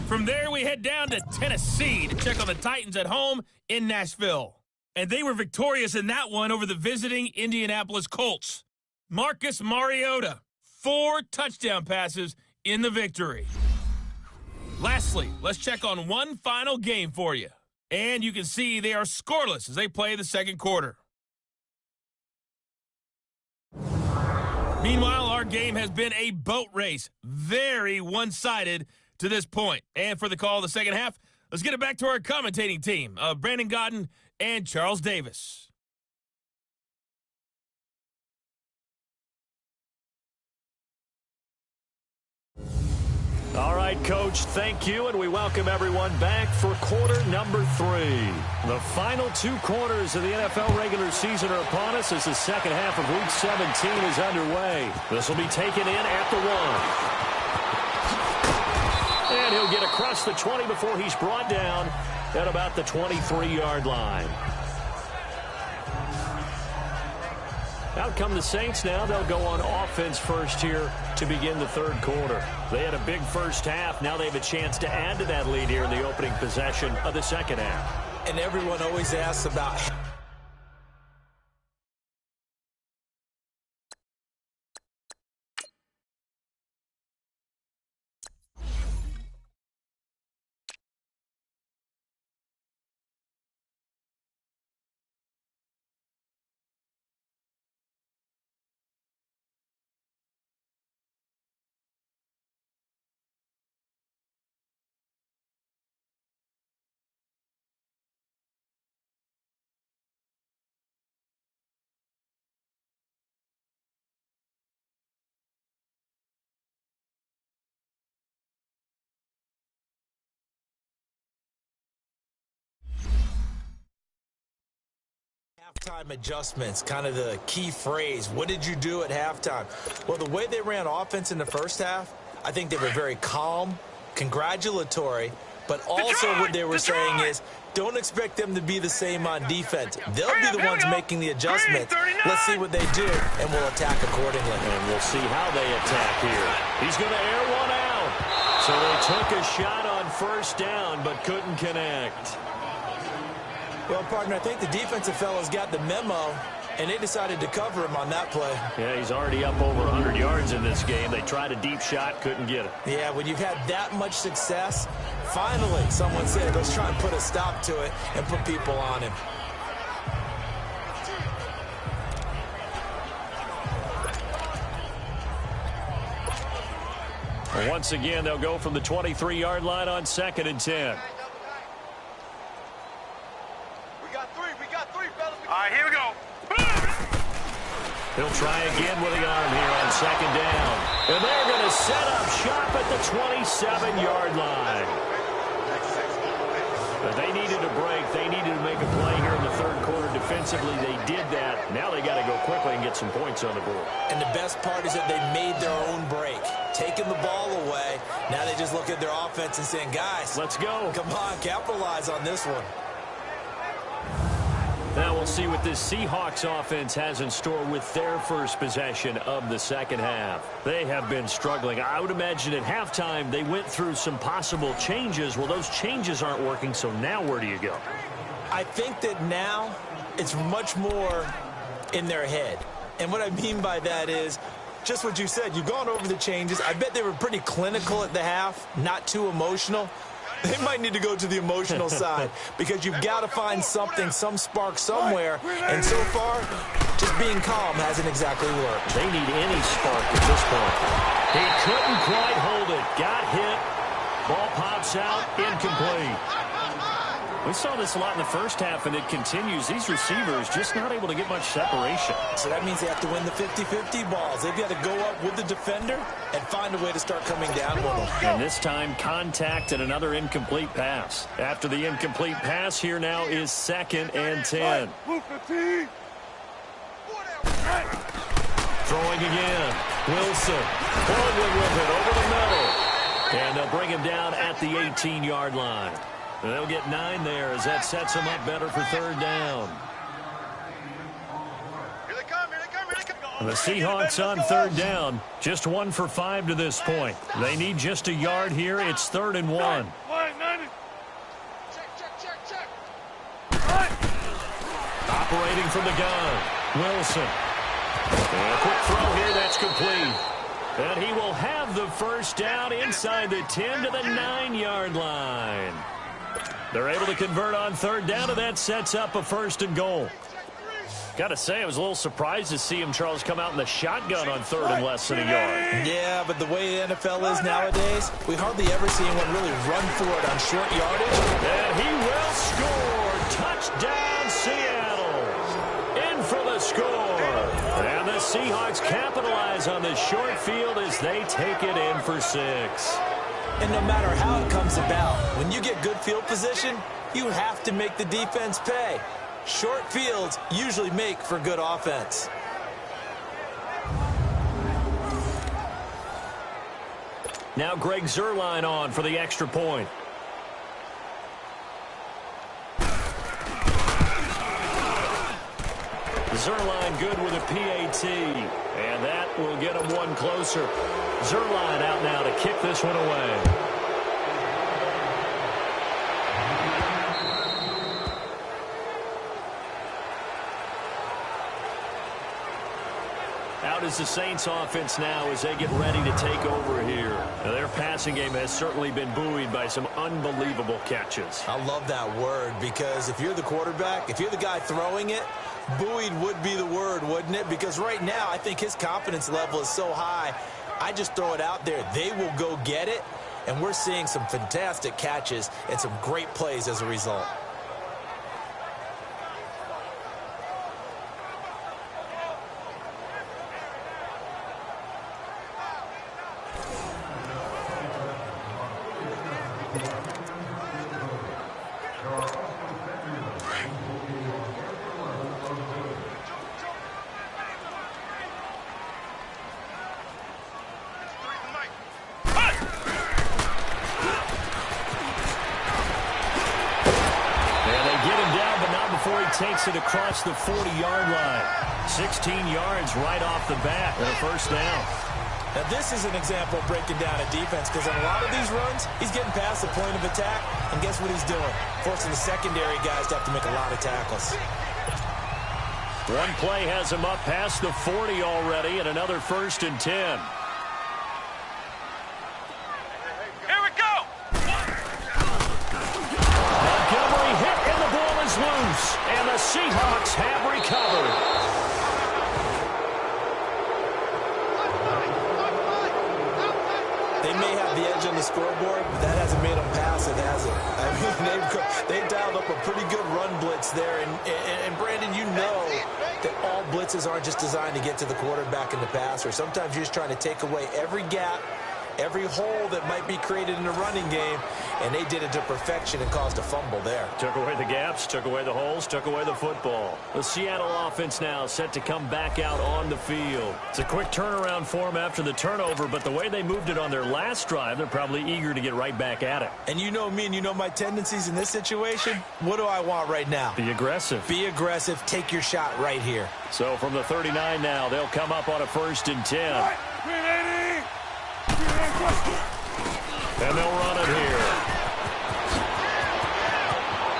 S1: From there, we head down to Tennessee to check on the Titans at home in Nashville. And they were victorious in that one over the visiting Indianapolis Colts. Marcus Mariota, 4 touchdown passes in the victory. Lastly, let's check on one final game for you. And you can see they are scoreless as they play the second quarter. Meanwhile, our game has been a boat race. Very one-sided to this point. And for the call of the second half, let's get it back to our commentating team of Brandon Godden and Charles Davis.
S2: All right, Coach, thank you, and we welcome everyone back for quarter number 3. The final 2 quarters of the NFL regular season are upon us as the second half of Week 17 is underway. This will be taken in at the 1. And he'll get across the 20 before he's brought down at about the 23-yard line. Out come the Saints now. They'll go on offense first here to begin the third quarter. They had a big first half. Now they have a chance to add to that lead here in the opening possession of the second half.
S3: And everyone always asks about halftime adjustments, kind of the key phrase. What did you do at halftime? Well, the way they ran offense in the first half, I think they were very calm, congratulatory, but also what they were saying is don't expect them to be the same on defense. They'll be the ones making the adjustments. Let's see what they do, and we'll attack accordingly.
S2: And we'll see how they attack here. He's going to air one out. So they took a shot on first down, but couldn't connect.
S3: Well, partner, I think the defensive fellows got the memo. And they decided to cover him on that play.
S2: Yeah, he's already up over 100 yards in this game. They tried a deep shot, couldn't get it.
S3: Yeah, when you've had that much success, finally someone said, let's try and put a stop to it and put people on him.
S2: Well, once again, they'll go from the 23-yard line on 2nd and 10.
S4: We got three, fellas. All right, here we go.
S2: He'll try again with the arm here on 2nd down. And they're going to set up shop at the 27-yard line. But they needed a break. They needed to make a play here in the 3rd quarter. Defensively, they did that. Now they got to go quickly and get some points on the board.
S3: And the best part is that they made their own break. Taking the ball away. Now they just look at their offense and saying, guys,
S2: let's go.
S3: Come on, capitalize on this one.
S2: Now we'll see what this Seahawks offense has in store with their first possession of the 2nd half. They have been struggling. I would imagine at halftime they went through some possible changes. Well, those changes aren't working, so now where do you go?
S3: I think that now it's much more in their head. And what I mean by that is just what you said. You've gone over the changes. I bet they were pretty clinical at the half, not too emotional. They might need to go to the emotional side because you've got to find something, some spark somewhere. And so far, just being calm hasn't exactly worked.
S2: They need any spark at this point. He couldn't quite hold it. Got hit. Ball pops out. Incomplete. We saw this a lot in the first half, and it continues. These receivers just not able to get much separation.
S3: So that means they have to win the 50-50 balls. They've got to go up with the defender and find a way to start coming down with them.
S2: And this time, contact and another incomplete pass. After the incomplete pass, here now is 2nd and 10. Throwing again. Wilson. Forward with it over the middle. And they'll bring him down at the 18-yard line. And they'll get 9 there as that sets them up better for 3rd down.
S4: Here they come.
S2: The Seahawks on 3rd down. Just 1 for 5 to this point. They need just a yard here. It's 3rd and 1. Operating from the gun. Wilson. And a quick throw here. That's complete. And he will have the first down inside the 10 to the 9-yard line. They're able to convert on 3rd down, and that sets up a 1st and goal. Got to say, I was a little surprised to see him, Charles, come out in the shotgun on 3rd and less than a yard.
S3: Yeah, but the way the NFL is nowadays, we hardly ever see anyone really run for it on short yardage.
S2: And he will score. Touchdown, Seattle. In for the score. And the Seahawks capitalize on this short field as they take it in for 6.
S3: And no matter how it comes about, when you get good field position, you have to make the defense pay. Short fields usually make for good offense.
S2: Now Greg Zuerlein on for the extra point. Zuerlein good with a PAT. And that will get him 1 closer. Zuerlein out now to kick this one away. Out is the Saints offense now as they get ready to take over here. Now, their passing game has certainly been buoyed by some unbelievable catches.
S3: I love that word because if you're the quarterback, if you're the guy throwing it, buoyed would be the word, wouldn't it? Because right now I think his confidence level is so high, I just throw it out there. They will go get it, and we're seeing some fantastic catches and some great plays as a result.
S2: Takes it across the 40-yard line. 16 yards right off the bat and a 1st down.
S3: Now this is an example of breaking down a defense because on a lot of these runs, he's getting past the point of attack, and guess what he's doing? Forcing the secondary guys to have to make a lot of tackles.
S2: One play has him up past the 40 already, and another 1st and 10.
S4: Here we go!
S2: Montgomery hit, and the ball is loose. And the Seahawks have recovered.
S3: They may have the edge on the scoreboard, but that hasn't made them pass it, has it? I mean, they've dialed up a pretty good run blitz there. And Brandon, you know that all blitzes aren't just designed to get to the quarterback in the passer. Sometimes you're just trying to take away every gap, every hole that might be created in the running game, and they did it to perfection and caused a fumble there.
S2: Took away the gaps, took away the holes, took away the football. The Seattle offense now set to come back out on the field. It's a quick turnaround for them after the turnover, but the way they moved it on their last drive, they're probably eager to get right back at it.
S3: And you know me and you know my tendencies in this situation. What do I want right now?
S2: Be aggressive.
S3: Be aggressive. Take your shot right here.
S2: So from the 39 now, they'll come up on a 1st and 10. And they'll run it here.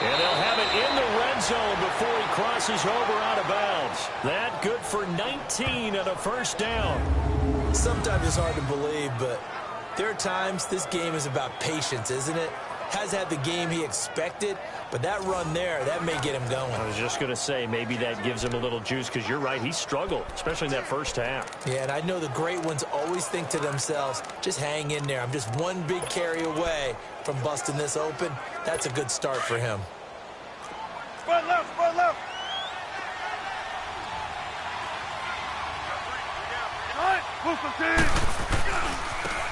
S2: And they'll have it in the red zone before he crosses over out of bounds. That good for 19 and a 1st down.
S3: Sometimes it's hard to believe, but there are times this game is about patience, isn't it? Has had the game he expected, but that run there, that may get him going.
S2: I was just going to say, maybe that gives him a little juice, because you're right, he struggled, especially in that first half.
S3: Yeah, and I know the great ones always think to themselves, just hang in there. I'm just one big carry away from busting this open. That's a good start for him.
S4: Spread left, spread left. All right, move some team.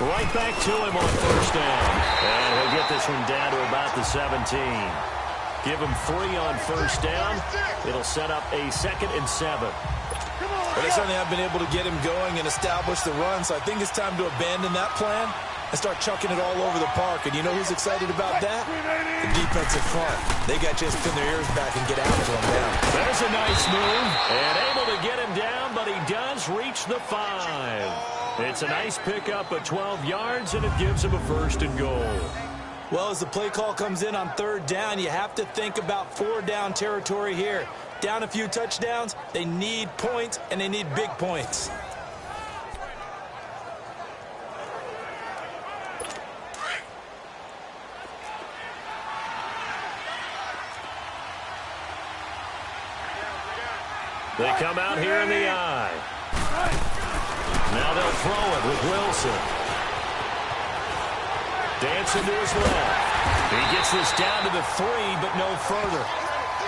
S2: Right back to him on 1st down. And he'll get this one down to about the 17. Give him 3 on 1st down. It'll set up a 2nd and 7.
S3: But they certainly have been able to get him going and establish the run, so I think it's time to abandon that plan and start chucking it all over the park. And you know who's excited about that? The defensive front. They got just pin their ears back and get after him now.
S2: There's a nice move. And able to get him down, but he does reach the 5. It's a nice pickup of 12 yards, and it gives him a 1st and goal.
S3: Well, as the play call comes in on 3rd down, you have to think about 4-down territory here. Down a few touchdowns, they need points, and they need big points.
S2: They come out here in the eye. Now they'll throw it with Wilson. Dancing to his left. He gets this down to the 3, but no further.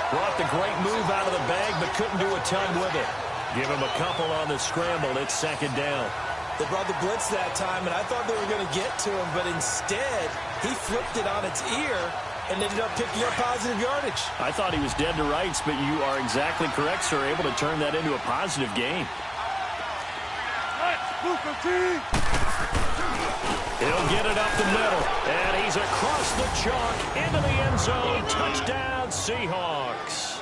S2: Brought the great move out of the bag, but couldn't do a ton with it. Give him a couple on the scramble. It's 2nd down.
S3: They brought the blitz that time, and I thought they were going to get to him, but instead, he flipped it on its ear and ended up picking up positive yardage.
S2: I thought he was dead to rights, but you are exactly correct, sir. Able to turn that into a positive gain. He'll get it up the middle, and he's across the chalk into the end zone. Touchdown, Seahawks.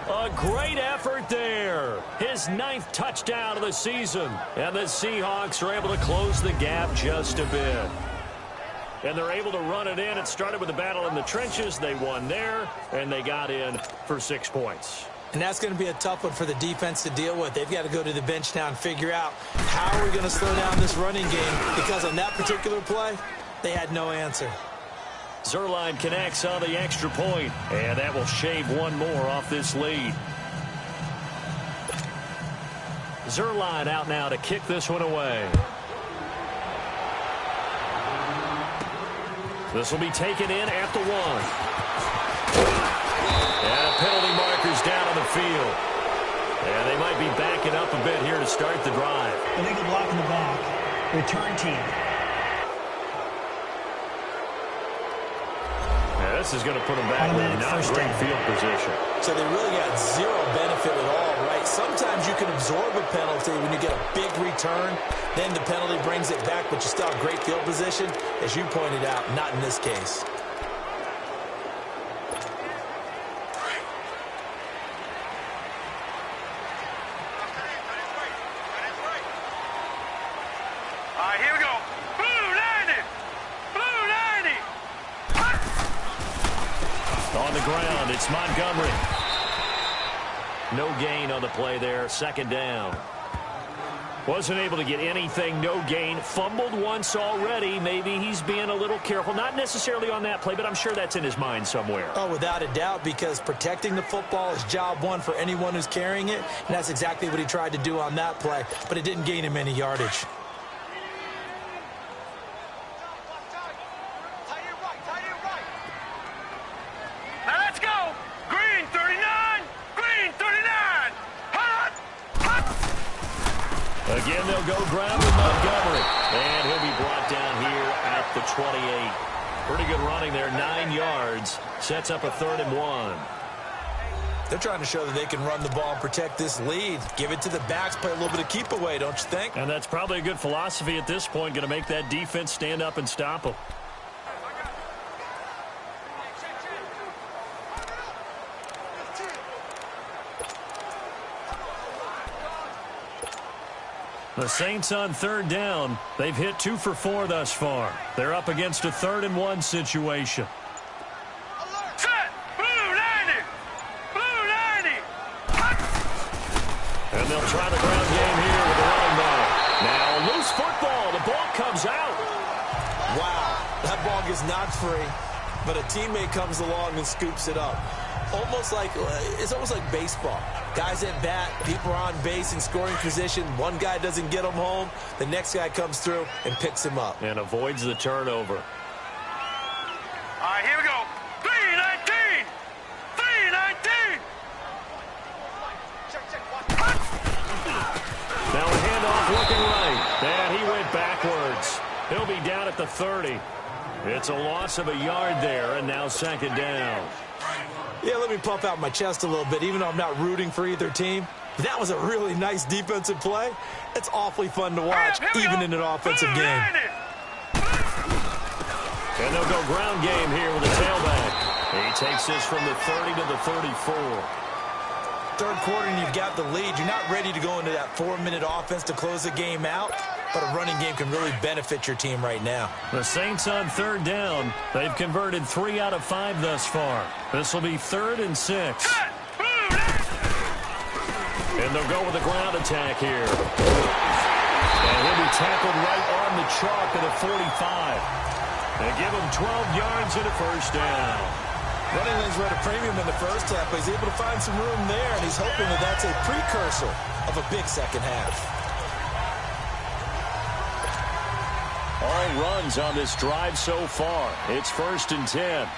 S2: A great effort there. His 9th touchdown of the season, and the Seahawks are able to close the gap just a bit. And they're able to run it in. It started with a battle in the trenches. They won there, and they got in for 6 points.
S3: And that's going to be a tough one for the defense to deal with. They've got to go to the bench now and figure out how are we going to slow down this running game, because on that particular play, they had no answer.
S2: Zerline connects on the extra point, and that will shave one more off this lead. Zerline out now to kick this one away. This will be taken in at the 1. And a penalty marker's down on the field. And they might be backing up a bit here to start the drive.
S6: Illegal block in the back. Return team.
S2: Yeah, this is going to put them back with not great field position.
S3: So they really got zero benefit at all, right? Sometimes you can absorb a penalty when you get a big return. Then the penalty brings it back, but you still have great field position. As you pointed out, not in this case.
S4: Here we go. Blue 90. Blue 90.
S2: On the ground, it's Montgomery. No gain on the play there. Second down. Wasn't able to get anything. No gain. Fumbled once already. Maybe he's being a little careful. Not necessarily on that play, but I'm sure that's in his mind somewhere.
S3: Oh, without a doubt, because protecting the football is job one for anyone who's carrying it. And that's exactly what he tried to do on that play, but it didn't gain him any yardage.
S4: Now let's go. Green 39. Green 39. Hot.
S2: Again, they'll go ground with Montgomery. And he'll be brought down here at the 28. Pretty good running there, 9 yards. Sets up a 3rd and 1.
S3: They're trying to show that they can run the ball and protect this lead. Give it to the backs, play a little bit of keep away, don't you think?
S2: And that's probably a good philosophy at this point, going to make that defense stand up and stop them. The Saints on 3rd down. They've hit 2 for 4 thus far. They're up against a 3rd and 1 situation.
S4: Set. Blue 90. Blue 90.
S2: And they'll try the ground game here with the running back. Now, loose football. The ball comes out.
S3: Wow, that ball gets knocked free, but a teammate comes along and scoops it up. It's almost like baseball. Guys at bat, people are on base in scoring position. One guy doesn't get him home. The next guy comes through and picks him up.
S2: And avoids the turnover.
S4: All right, here we go. 319. 319.
S2: Now a handoff looking right. And he went backwards. He'll be down at the 30. It's a loss of a yard there, and now 2nd down.
S3: Yeah, let me puff out my chest a little bit, even though I'm not rooting for either team. That was a really nice defensive play. It's awfully fun to watch, even in an offensive game.
S2: And they'll go ground game here with a tailback. He takes this from the 30 to the 34.
S3: Third quarter and you've got the lead. You're not ready to go into that 4-minute offense to close the game out, but a running game can really benefit your team right now.
S2: The Saints on 3rd down. They've converted 3 out of 5 thus far. This will be 3rd and 6. And they'll go with a ground attack here. And he'll be tackled right on the chalk at the 45. They give him 12 yards and a 1st down.
S3: Running lanes were at a premium in the first half, but he's able to find some room there, and he's hoping that that's a precursor of a big second half.
S2: All runs on this drive so far. It's 1st and 10.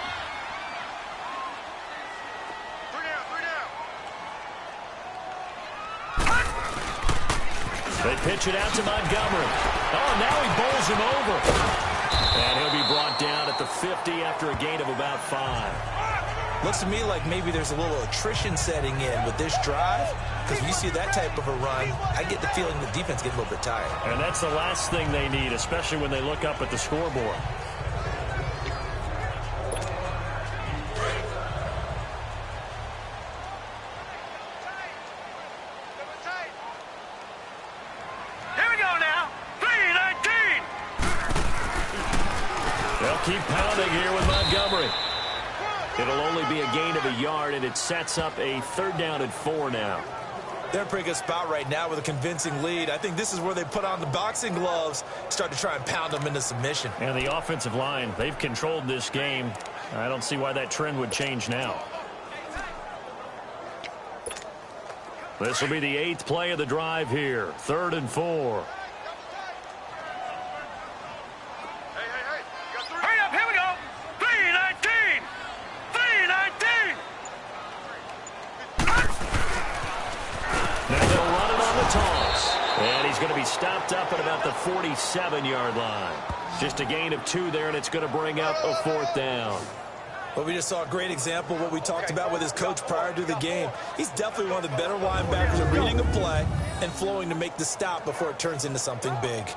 S2: They pitch it out to Montgomery. Oh, now he bowls him over. And he'll be brought down at the 50 after a gain of about 5.
S3: Looks to me like maybe there's a little attrition setting in with this drive, because when you see that type of a run, I get the feeling the defense gets a little bit tired.
S2: And that's the last thing they need, especially when they look up at the scoreboard.
S4: Here we go now. 319.
S2: They'll keep pounding here with Montgomery. It'll only be a gain of a yard, and it sets up a 3rd down and 4 now.
S3: They're in a pretty good spot right now with a convincing lead. I think this is where they put on the boxing gloves, start to try and pound them into submission.
S2: And the offensive line, they've controlled this game. I don't see why that trend would change now. This will be the 8th play of the drive here. 3rd and 4.
S4: Hurry up, here we go. 319. 319.
S2: Now they'll run it on the toss. And he's going to be stopped up at about the 47-yard line. Just a gain of 2 there, and it's going to bring up a 4th down.
S3: But we just saw a great example of what we talked about with his coach prior to the game. He's definitely one of the better linebackers at reading a play and flowing to make the stop before it turns into something big.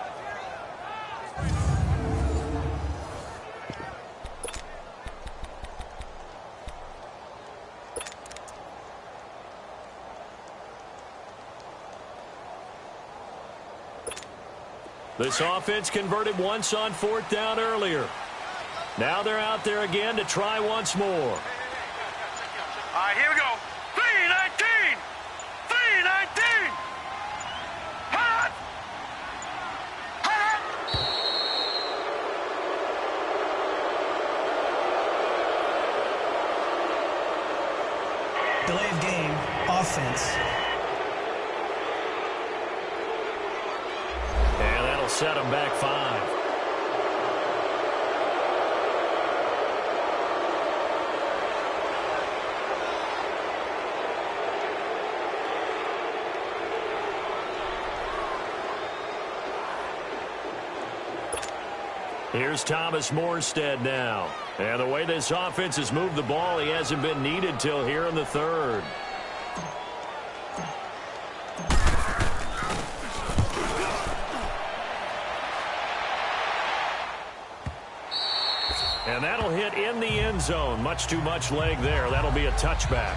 S2: This offense converted once on 4th down earlier. Now they're out there again to try once more.
S4: All right, here we go. 319.
S6: Delay of game, offense.
S2: And that'll set them back 5. Here's Thomas Morstead now. And the way this offense has moved the ball, he hasn't been needed till here in the 3rd. And that'll hit in the end zone. Much too much leg there. That'll be a touchback.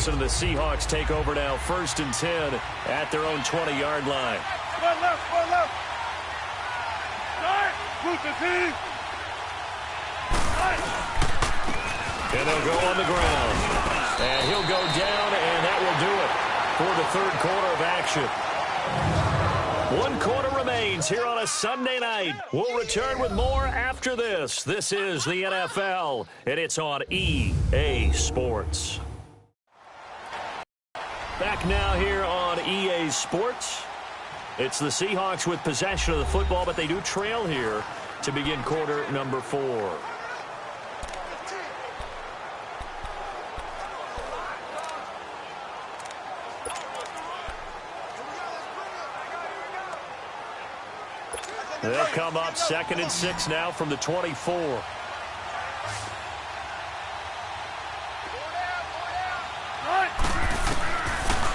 S2: And the Seahawks take over now, 1st and 10 at their own 20-yard line.
S4: One left, one left.
S2: And they'll go on the ground. And he'll go down, and that will do it for the 3rd quarter of action. 1 quarter remains here on a Sunday night. We'll return with more after this. This is the NFL, and it's on EA Sports. Back now here on EA Sports. It's the Seahawks with possession of the football, but they do trail here to begin quarter number 4. They'll come up 2nd and 6 now from the 24.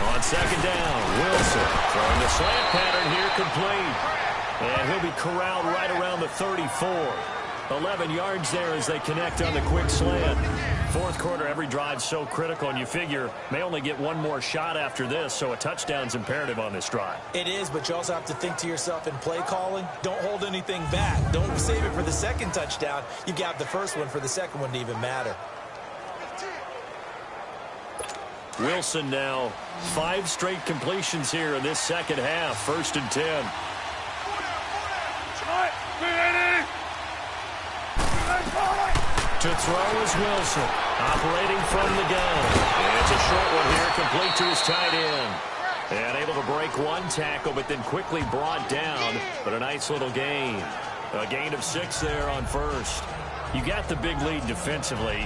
S2: On 2nd down, Wilson throwing the slant pattern here complete. And he'll be corralled right around the 34. 11 yards there as they connect on the quick slant. 4th quarter, every drive's so critical, and you figure may only get one more shot after this, so a touchdown's imperative on this drive.
S3: It is, but you also have to think to yourself in play calling, don't hold anything back. Don't save it for the 2nd touchdown. You got the 1st one for the 2nd one to even matter.
S2: Wilson now, 5 straight completions here in this 2nd half. 1st and 10. To throw is Wilson, operating from the gun. And it's a short one here, complete to his tight end. And able to break 1 tackle, but then quickly brought down. But a nice little gain. A gain of 6 there on 1st. You got the big lead defensively.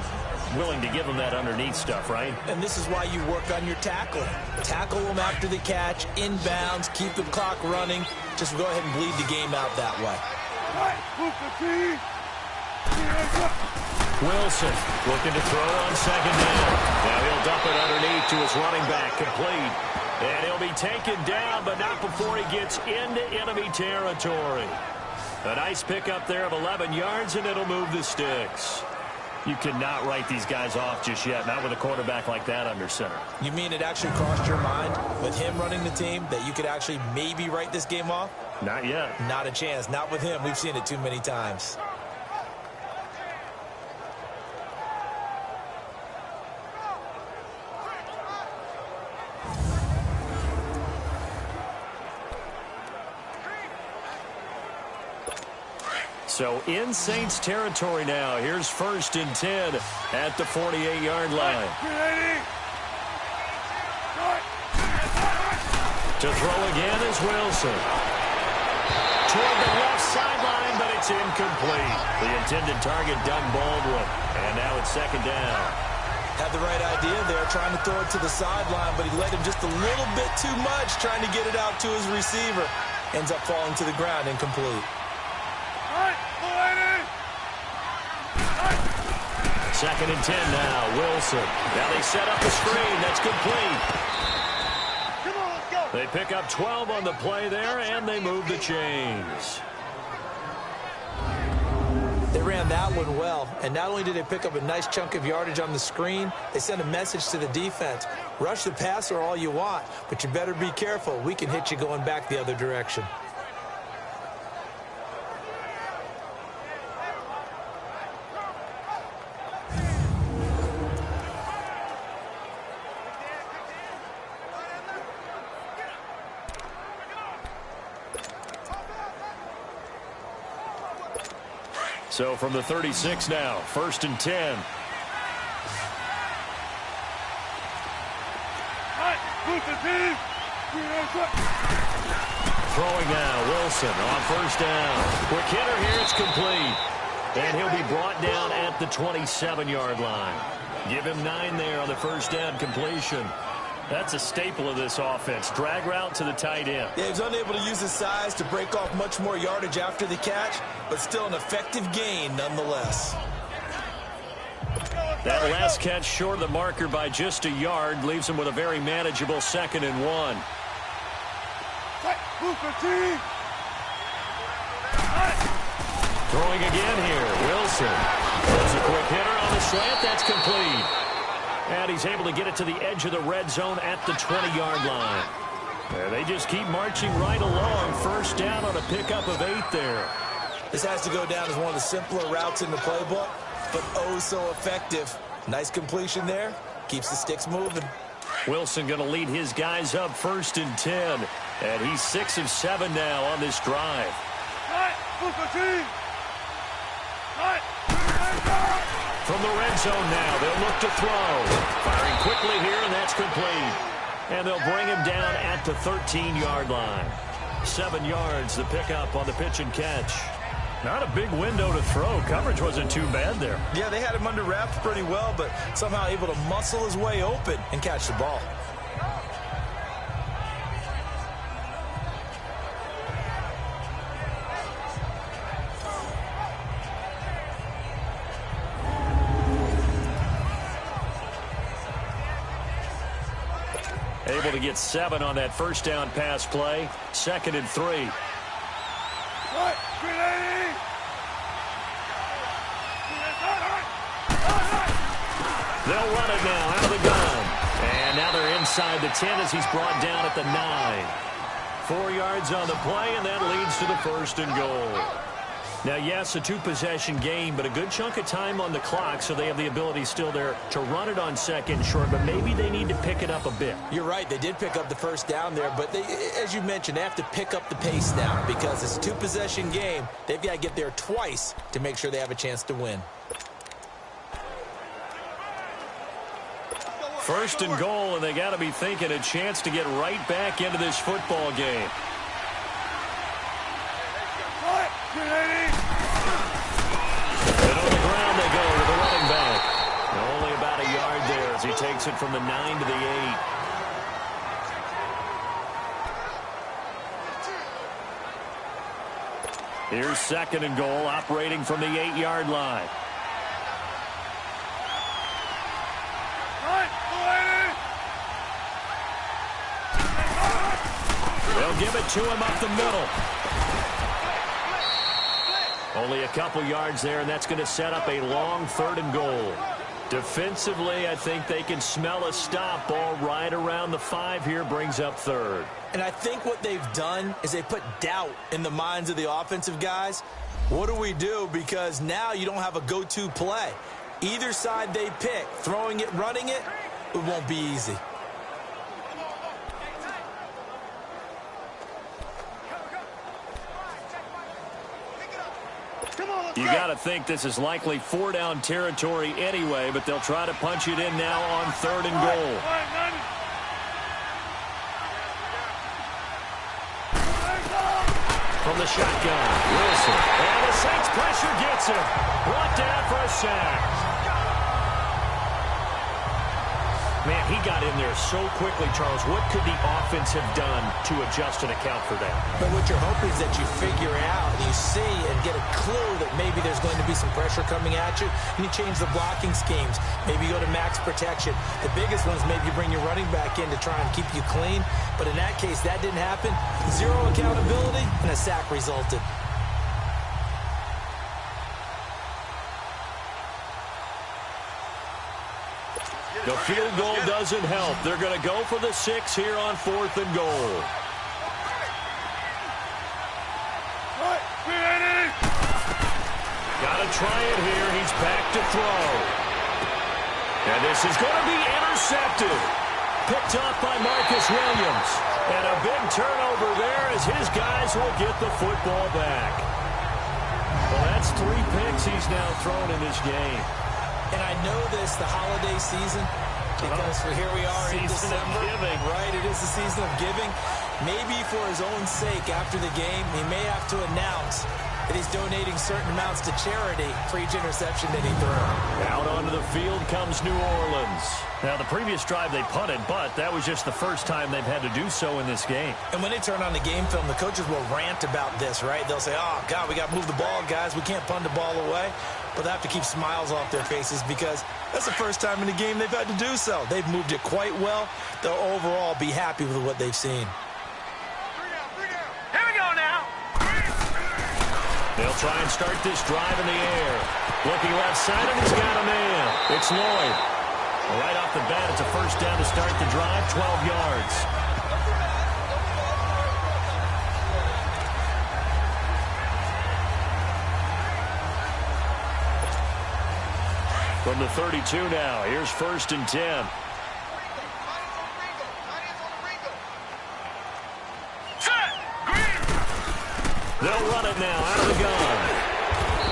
S2: Willing to give them that underneath stuff, right?
S3: And this is why you work on your tackling. Tackle them after the catch, inbounds, keep the clock running. Just go ahead and bleed the game out that way.
S2: Wilson looking to throw on 2nd down. Now he'll dump it underneath to his running back, complete. And he'll be taken down, but not before he gets into enemy territory. A nice pickup there of 11 yards, and it'll move the sticks. You cannot write these guys off just yet, not with a quarterback like that under center.
S3: You mean it actually crossed your mind with him running the team that you could actually maybe write this game off?
S2: Not yet.
S3: Not a chance. Not with him. We've seen it too many times.
S2: So in Saints territory now. Here's 1st and 10 at the 48-yard line. To throw again is Wilson. Toward the left sideline, but it's incomplete. The intended target, Doug Baldwin. And now it's 2nd down.
S3: Had the right idea there, trying to throw it to the sideline, but he let him just a little bit too much, trying to get it out to his receiver. Ends up falling to the ground, incomplete.
S2: 2nd and 10 now, Wilson. Now they set up a screen. That's complete.
S4: Come on, let's go.
S2: They pick up 12 on the play there, and they move the chains.
S3: They ran that one well, and not only did they pick up a nice chunk of yardage on the screen, they sent a message to the defense. Rush the passer all you want, but you better be careful. We can hit you going back the other direction.
S2: So from the 36 now, 1st and 10. Throwing now, Wilson on 1st down. Quick hitter here, it's complete. And he'll be brought down at the 27-yard line. Give him 9 there on the 1st down completion. That's a staple of this offense. Drag route to the tight end.
S3: Yeah, he was unable to use his size to break off much more yardage after the catch, but still an effective gain nonetheless.
S2: That last catch short of the marker by just a yard leaves him with a very manageable 2nd and 1. Throwing again here, Wilson. There's a quick hitter on the slant. That's complete. And he's able to get it to the edge of the red zone at the 20-yard line. And they just keep marching right along. 1st down on a pickup of 8 there.
S3: This has to go down as one of the simpler routes in the playbook, but oh so effective. Nice completion there. Keeps the sticks moving.
S2: Wilson going to lead his guys up 1st and 10. And he's 6 of 7 now on this drive. From the red zone now, they'll look to throw. Firing quickly here, and that's complete. And they'll bring him down at the 13-yard line. 7 yards, the pickup on the pitch and catch. Not a big window to throw. Coverage wasn't too bad there.
S3: Yeah, they had him under wraps pretty well, but somehow able to muscle his way open and catch the ball.
S2: Able to get 7 on that 1st down pass play. 2nd and 3. They'll run it now out of the gun. And now they're inside the 10 as he's brought down at the 9. 4 yards on the play, and that leads to the 1st and goal. Now, yes, a 2-possession game, but a good chunk of time on the clock, so they have the ability still there to run it on 2nd and short, but maybe they need to pick it up a bit.
S3: You're right. They did pick up the 1st down there, but they, as you mentioned, they have to pick up the pace now because it's a 2-possession game. They've got to get there twice to make sure they have a chance to win.
S2: 1st and goal, and they got to be thinking a chance to get right back into this football game. And on the ground they go with the running back. And only about a yard there as he takes it from the 9 to the 8. Here's 2nd and goal, operating from the 8-yard line. They'll give it to him up the middle. Only a couple yards there, and that's going to set up a long 3rd and goal. Defensively, I think they can smell a stop. Ball right around the 5 here, brings up 3rd.
S3: And I think what they've done is they put doubt in the minds of the offensive guys. What do we do? Because now you don't have a go-to play. Either side they pick, throwing it, running it, it won't be easy.
S2: You got to think this is likely 4-down territory anyway, but they'll try to punch it in now on 3rd and goal. From the shotgun, Wilson. And the Saints pressure gets him. Brought down for a sack. Man, he got in there so quickly, Charles. What could the offense have done to adjust and account for that?
S3: But what you're hoping is that you figure out, you see, and get a clue that maybe there's going to be some pressure coming at you, and you change the blocking schemes. Maybe you go to max protection. The biggest one is maybe you bring your running back in to try and keep you clean. But in that case, that didn't happen. 0 accountability, and a sack resulted.
S2: The field goal doesn't help. They're going to go for the 6 here on 4th and goal. Got to try it here. He's back to throw. And this is going to be intercepted. Picked up by Marcus Williams. And a big turnover there as his guys will get the football back. Well, that's 3 picks he's now thrown in this game.
S3: And I know this, the holiday season, because here we are in December.
S2: Giving.
S3: Right, it is the season of giving. Maybe for his own sake after the game, he may have to announce that he's donating certain amounts to charity for each interception that he threw.
S2: Out onto the field comes New Orleans. Now, the previous drive they punted, but that was just the first time they've had to do so in this game.
S3: And when they turn on the game film, the coaches will rant about this, right? They'll say, oh, God, we got to move the ball, guys. We can't punt the ball away. But they have to keep smiles off their faces because that's the first time in the game they've had to do so. They've moved it quite well. They'll overall be happy with what they've seen.
S4: Here we go now.
S2: They'll try and start this drive in the air. Looking left side, and he's got a man. It's Lloyd. Right off the bat, it's a first down to start the drive, 12 yards. From the 32 now, here's 1st and 10. They'll run it now out of the gun.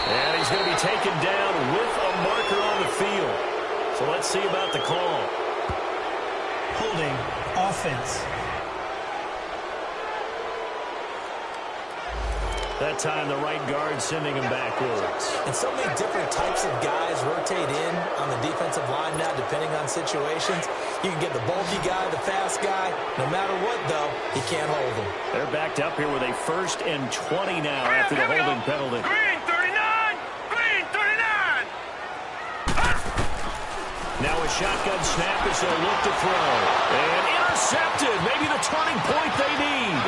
S2: And he's going to be taken down with a marker on the field. So let's see about the call.
S6: Holding offense.
S2: That time the right guard sending him backwards.
S3: And so many different types of guys rotate in on the defensive line now, depending on situations. You can get the bulky guy, the fast guy. No matter what, though, he can't hold him.
S2: They're backed up here with a 1st and 20 now after the holding penalty.
S4: Green 39! Green 39!
S2: Now a shotgun snap as they'll look to throw. And intercepted. Maybe the turning point they need.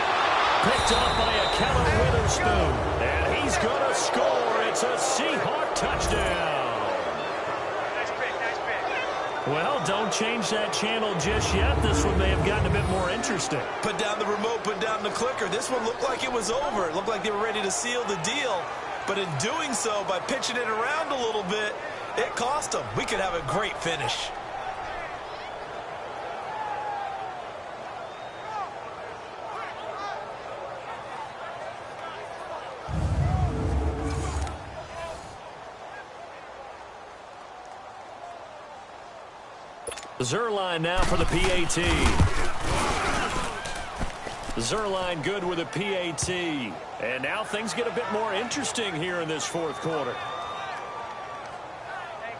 S2: Picked up by a Keller Witherspoon. And he's going to score. It's a Seahawk touchdown.
S4: Nice pick, nice pick.
S2: Well, don't change that channel just yet. This one may have gotten a bit more interesting.
S3: Put down the remote, put down the clicker. This one looked like it was over. It looked like they were ready to seal the deal. But in doing so, by pitching it around a little bit, it cost them. We could have a great finish.
S2: Zerline now for the PAT. Zerline good with a PAT. And now things get a bit more interesting here in this 4th quarter.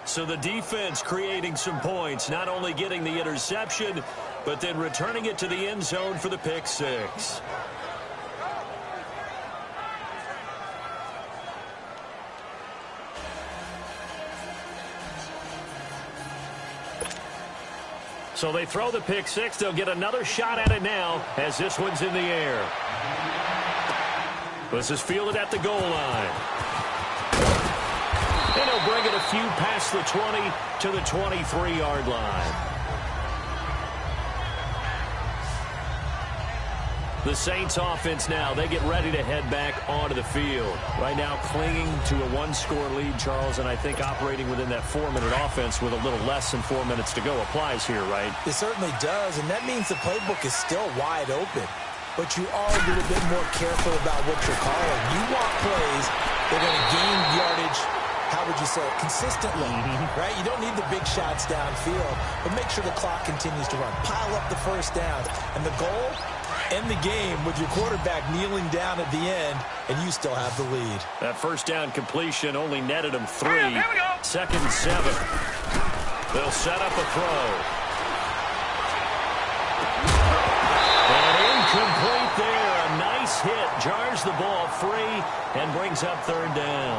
S2: So the defense creating some points, not only getting the interception, but then returning it to the end zone for the pick 6. So they throw the pick 6. They'll get another shot at it now as this one's in the air. This is fielded at the goal line. And he'll bring it a few past the 20 to the 23-yard line. The Saints offense now, they get ready to head back onto the field. Right now clinging to a 1-score lead, Charles, and I think operating within that 4-minute offense with a little less than 4 minutes to go applies here, right?
S3: It certainly does, and that means the playbook is still wide open. But you are a little bit more careful about what you're calling. You want plays that are going to gain yardage, how would you say it, consistently, right? You don't need the big shots downfield, but make sure the clock continues to run. Pile up the first down, and the goal, end the game with your quarterback kneeling down at the end, and you still have the lead.
S2: That first down completion only netted him 3.
S4: Here we go.
S2: 2nd and 7. They'll set up a throw. And incomplete there. A nice hit. Jars the ball free and brings up 3rd down.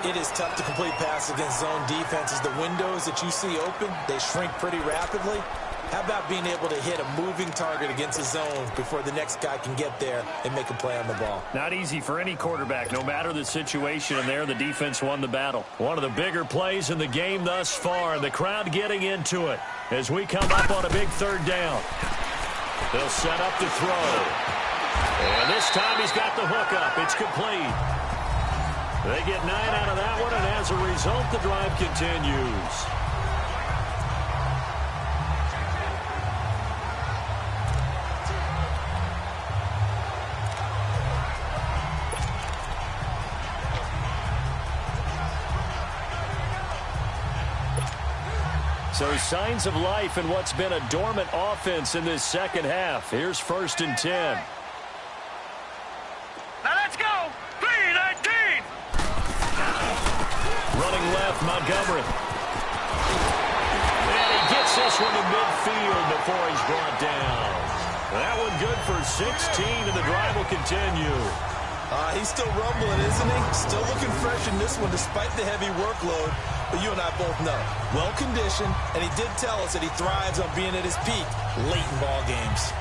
S3: It is tough to complete passes against zone defenses. The windows that you see open, they shrink pretty rapidly. How about being able to hit a moving target against a zone before the next guy can get there and make a play on the ball?
S2: Not easy for any quarterback, no matter the situation, and there the defense won the battle. One of the bigger plays in the game thus far, and the crowd getting into it as we come up on a big 3rd down. They'll set up to throw. And this time he's got the hook up. It's complete. They get 9 out of that one, and as a result, the drive continues. So signs of life in what's been a dormant offense in this second half. Here's 1st and 10.
S4: Now let's go. 3-19.
S2: Running left, Montgomery. And he gets this one to midfield before he's brought down. That one good for 16, and the drive will continue.
S3: He's still rumbling, isn't he? Still looking fresh in this one despite the heavy workload. But you and I both know, well-conditioned, and he did tell us that he thrives on being at his peak late in ball games.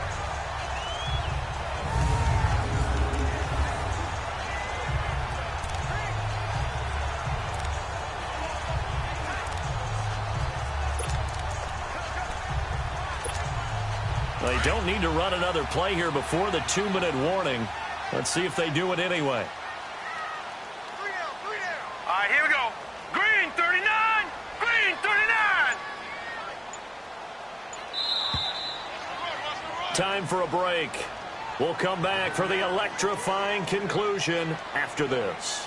S2: They don't need to run another play here before the 2-minute warning. Let's see if they do it anyway.
S4: All right, here we go. Green 39. Green 39.
S2: Time for a break. We'll come back for the electrifying conclusion after this.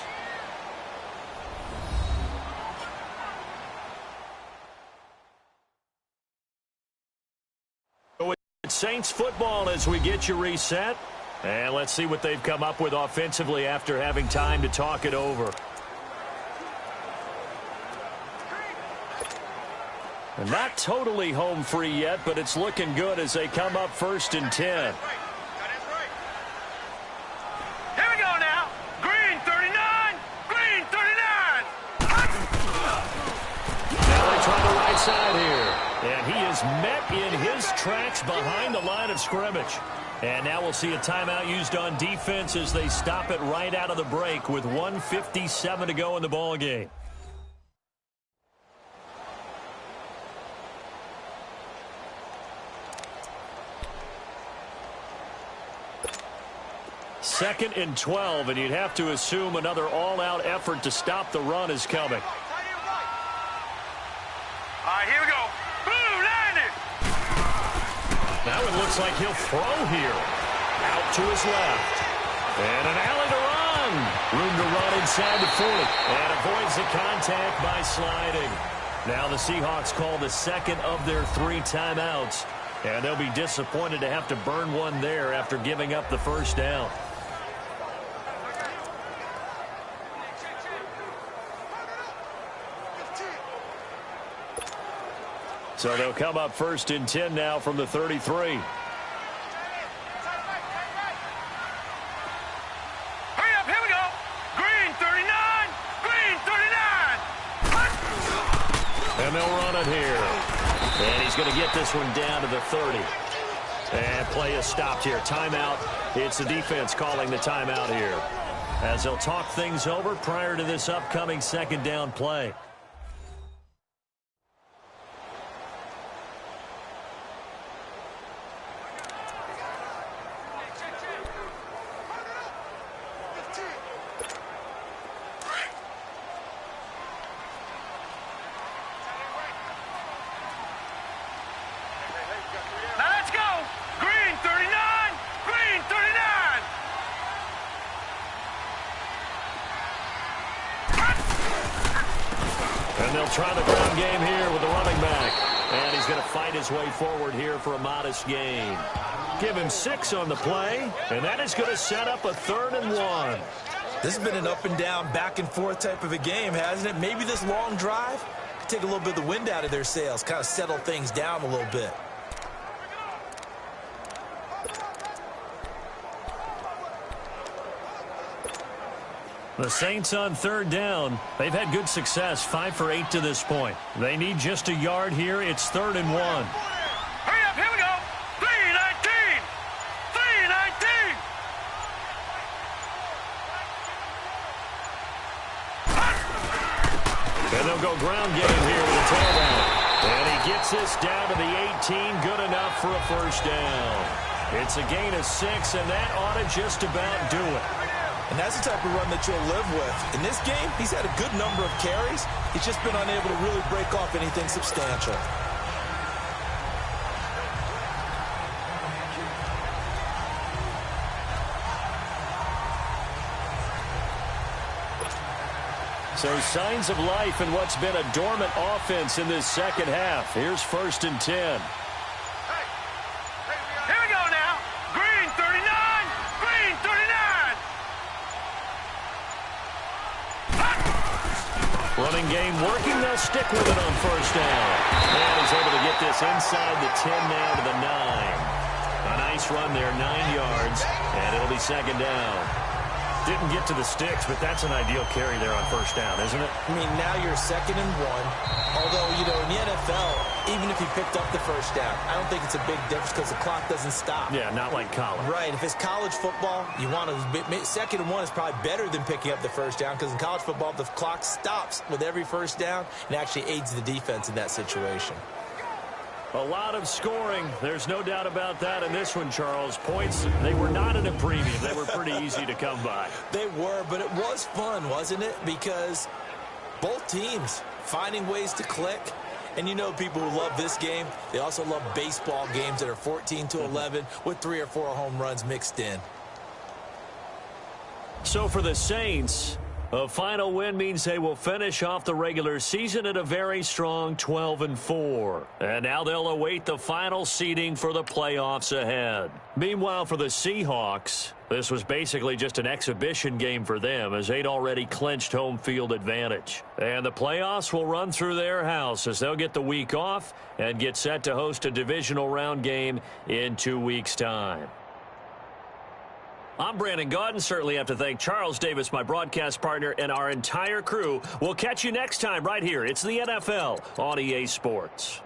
S2: It's Saints football as we get you reset. And let's see what they've come up with offensively after having time to talk it over. And not totally home free yet, but it's looking good as they come up 1st and 10.
S4: Here we go now. Green 39. Green 39.
S2: Now they try the right side here. And he is met in his tracks behind the line of scrimmage. And now we'll see a timeout used on defense as they stop it right out of the break with 1:57 to go in the ball game. Second and 12, and you'd have to assume another all-out effort to stop the run is coming.
S4: All right, here we go. Blue 90.
S2: Now it looks like he'll throw here. Out to his left. And an alley to run. Room to run inside the 40. And avoids the contact by sliding. Now the Seahawks call the second of their 3 timeouts. And they'll be disappointed to have to burn one there after giving up the first down. So they'll come up 1st and 10 now from the 33.
S4: Hurry up, here we go. Green 39. Green 39.
S2: And they'll run it here. And he's going to get this one down to the 30. And play is stopped here. Timeout. It's the defense calling the timeout here, as they'll talk things over prior to this upcoming 2nd down play.
S4: Now let's go. Green 39. Green 39.
S2: And they'll try the ground game here with the running back. And he's going to fight his way forward here for a modest gain. Give him 6 on the play, and that is going to set up a 3rd and 1.
S3: This has been an up and down, back and forth type of a game, hasn't it? Maybe this long drive could take a little bit of the wind out of their sails, kind of settle things down a little bit.
S2: The Saints on 3rd down. They've had good success, 5 for 8 to this point. They need just a yard here. It's 3rd and 1.
S4: Hurry up, here we go. 3-19. 3-19.
S2: And they'll go ground game here with a tailback. And he gets this down to the 18. Good enough for a 1st down. It's a gain of 6, and that ought to just about do it.
S3: And that's the type of run that you'll live with. In this game, he's had a good number of carries. He's just been unable to really break off anything substantial.
S2: So signs of life in what's been a dormant offense in this second half. Here's 1st and 10.
S4: Here we go now. Green 39. Green 39.
S2: Running game working. They'll stick with it on 1st down. And he's able to get this inside the 10 now to the 9. A nice run there, 9 yards, and it'll be 2nd down. Didn't get to the sticks, but that's an ideal carry there on 1st down, isn't it?
S3: I mean, now you're 2nd and 1. Although, you know, in the NFL, even if you picked up the 1st down, I don't think it's a big difference because the clock doesn't stop.
S2: Yeah, not like college.
S3: Right. If it's college football, you want to 2nd and 1 is probably better than picking up the 1st down because in college football, the clock stops with every 1st down and actually aids the defense in that situation.
S2: A lot of scoring. There's no doubt about that in this one, Charles. Points, they were not in a premium. They were pretty easy to come by.
S3: They were, but it was fun, wasn't it? Because both teams finding ways to click. And you know people who love this game, they also love baseball games that are 14-11 with 3 or 4 home runs mixed in.
S2: So for the Saints, a final win means they will finish off the regular season at a very strong 12-4. And now they'll await the final seeding for the playoffs ahead. Meanwhile, for the Seahawks, this was basically just an exhibition game for them as they'd already clinched home field advantage. And the playoffs will run through their house as they'll get the week off and get set to host a divisional round game in 2 weeks' time. I'm Brandon Gaudin. Certainly have to thank Charles Davis, my broadcast partner, and our entire crew. We'll catch you next time right here. It's the NFL on EA Sports.